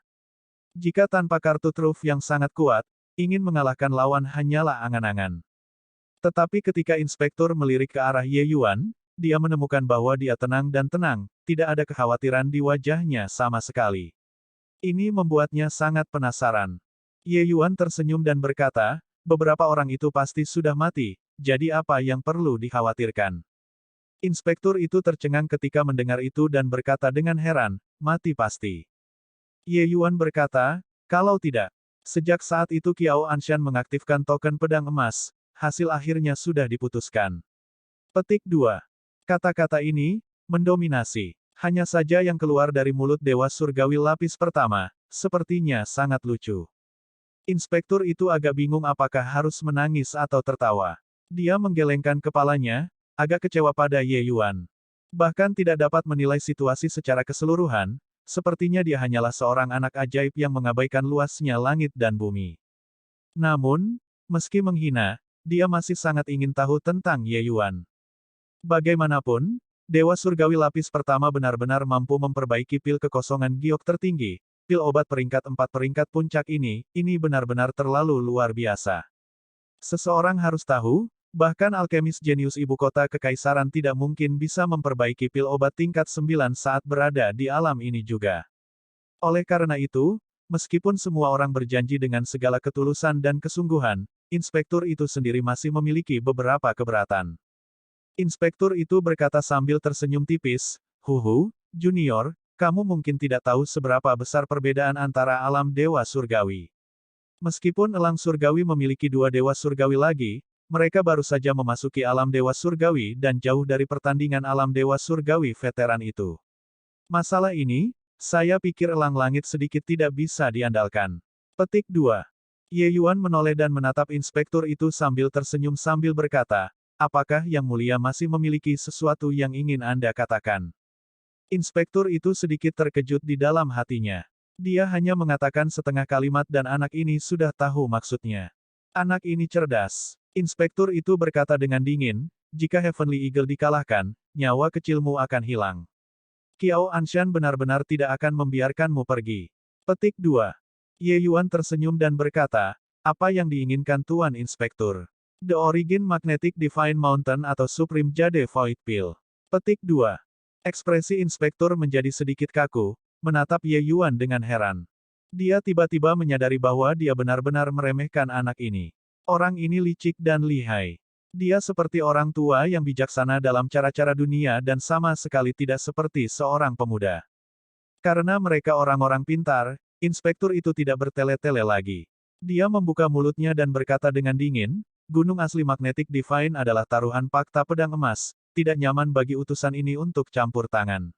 Jika tanpa kartu truf yang sangat kuat, ingin mengalahkan lawan hanyalah angan-angan. Tetapi ketika inspektur melirik ke arah Ye Yuan, dia menemukan bahwa dia tenang dan tenang, tidak ada kekhawatiran di wajahnya sama sekali. Ini membuatnya sangat penasaran. Ye Yuan tersenyum dan berkata, beberapa orang itu pasti sudah mati, jadi apa yang perlu dikhawatirkan? Inspektur itu tercengang ketika mendengar itu dan berkata dengan heran, mati pasti. Ye Yuan berkata, kalau tidak. Sejak saat itu Qiao Anshan mengaktifkan token pedang emas, hasil akhirnya sudah diputuskan. Petik 2. Kata-kata ini, mendominasi. Hanya saja yang keluar dari mulut Dewa Surgawi lapis pertama, sepertinya sangat lucu. Inspektur itu agak bingung apakah harus menangis atau tertawa. Dia menggelengkan kepalanya, agak kecewa pada Ye Yuan. Bahkan tidak dapat menilai situasi secara keseluruhan, sepertinya dia hanyalah seorang anak ajaib yang mengabaikan luasnya langit dan bumi. Namun, meski menghina, dia masih sangat ingin tahu tentang Ye Yuan. Bagaimanapun, Dewa Surgawi lapis pertama benar-benar mampu memperbaiki pil kekosongan giok tertinggi. Pil obat peringkat 4 peringkat puncak ini benar-benar terlalu luar biasa. Seseorang harus tahu, bahkan alkemis jenius ibu kota kekaisaran tidak mungkin bisa memperbaiki pil obat tingkat 9 saat berada di alam ini juga. Oleh karena itu, meskipun semua orang berjanji dengan segala ketulusan dan kesungguhan, inspektur itu sendiri masih memiliki beberapa keberatan. Inspektur itu berkata sambil tersenyum tipis, "Huhu, Junior, kamu mungkin tidak tahu seberapa besar perbedaan antara alam Dewa Surgawi. Meskipun elang surgawi memiliki 2 Dewa Surgawi lagi, mereka baru saja memasuki alam Dewa Surgawi dan jauh dari pertandingan alam Dewa Surgawi veteran itu. Masalah ini, saya pikir elang langit sedikit tidak bisa diandalkan." Petik 2. Ye Yuan menoleh dan menatap inspektur itu sambil tersenyum sambil berkata, apakah Yang Mulia masih memiliki sesuatu yang ingin Anda katakan? Inspektur itu sedikit terkejut di dalam hatinya. Dia hanya mengatakan setengah kalimat dan anak ini sudah tahu maksudnya. Anak ini cerdas. Inspektur itu berkata dengan dingin, jika Heavenly Eagle dikalahkan, nyawa kecilmu akan hilang. Qiao Anshan benar-benar tidak akan membiarkanmu pergi. Petik 2. Ye Yuan tersenyum dan berkata, apa yang diinginkan Tuan Inspektur? The Origin Magnetic Divine Mountain atau Supreme Jade Void Pill. Petik 2. Ekspresi inspektur menjadi sedikit kaku, menatap Ye Yuan dengan heran. Dia tiba-tiba menyadari bahwa dia benar-benar meremehkan anak ini. Orang ini licik dan lihai. Dia seperti orang tua yang bijaksana dalam cara-cara dunia dan sama sekali tidak seperti seorang pemuda. Karena mereka orang-orang pintar, inspektur itu tidak bertele-tele lagi. Dia membuka mulutnya dan berkata dengan dingin, Gunung asli Magnetic Divine adalah taruhan fakta pedang emas, tidak nyaman bagi utusan ini untuk campur tangan.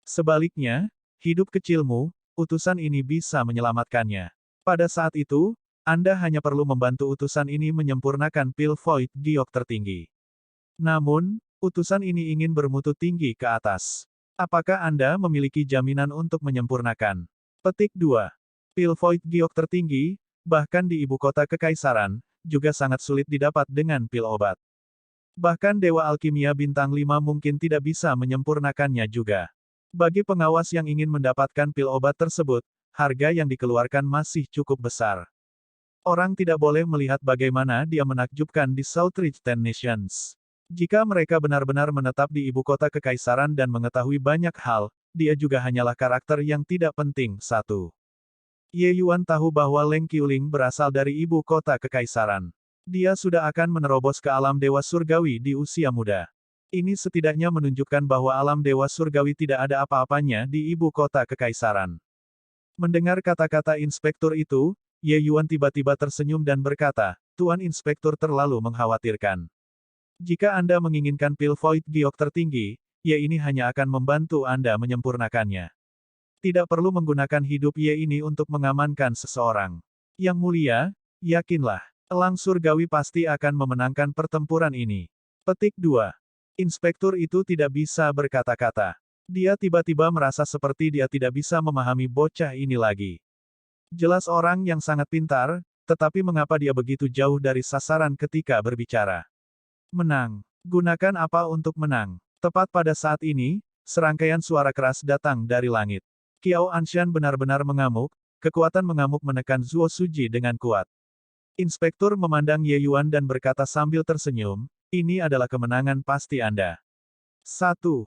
Sebaliknya, hidup kecilmu, utusan ini bisa menyelamatkannya. Pada saat itu, Anda hanya perlu membantu utusan ini menyempurnakan pil void giok tertinggi. Namun, utusan ini ingin bermutu tinggi ke atas. Apakah Anda memiliki jaminan untuk menyempurnakan? Petik 2. Pil Void Giok tertinggi, bahkan di ibu kota kekaisaran, juga sangat sulit didapat dengan pil obat. Bahkan Dewa Alkimia Bintang 5 mungkin tidak bisa menyempurnakannya juga. Bagi pengawas yang ingin mendapatkan pil obat tersebut, harga yang dikeluarkan masih cukup besar. Orang tidak boleh melihat bagaimana dia menakjubkan di Southridge Ten Nations. Jika mereka benar-benar menetap di ibu kota kekaisaran dan mengetahui banyak hal, dia juga hanyalah karakter yang tidak penting. 1. Ye Yuan tahu bahwa Leng Qiuling berasal dari ibu kota kekaisaran. Dia sudah akan menerobos ke alam dewa surgawi di usia muda. Ini setidaknya menunjukkan bahwa alam dewa surgawi tidak ada apa-apanya di ibu kota kekaisaran. Mendengar kata-kata inspektur itu, Ye Yuan tiba-tiba tersenyum dan berkata, "Tuan Inspektur terlalu mengkhawatirkan. Jika Anda menginginkan pil Void Giok tertinggi, Ye ini hanya akan membantu Anda menyempurnakannya. Tidak perlu menggunakan hidup Ye ini untuk mengamankan seseorang. Yang mulia, yakinlah, elang surgawi pasti akan memenangkan pertempuran ini." Petik 2. Inspektur itu tidak bisa berkata-kata. Dia tiba-tiba merasa seperti dia tidak bisa memahami bocah ini lagi. Jelas orang yang sangat pintar, tetapi mengapa dia begitu jauh dari sasaran ketika berbicara? Menang. Gunakan apa untuk menang? Tepat pada saat ini, serangkaian suara keras datang dari langit. Qiao Anshan benar-benar mengamuk, kekuatan mengamuk menekan Zuo Suji dengan kuat. Inspektur memandang Ye Yuan dan berkata sambil tersenyum, "Ini adalah kemenangan pasti Anda." 1.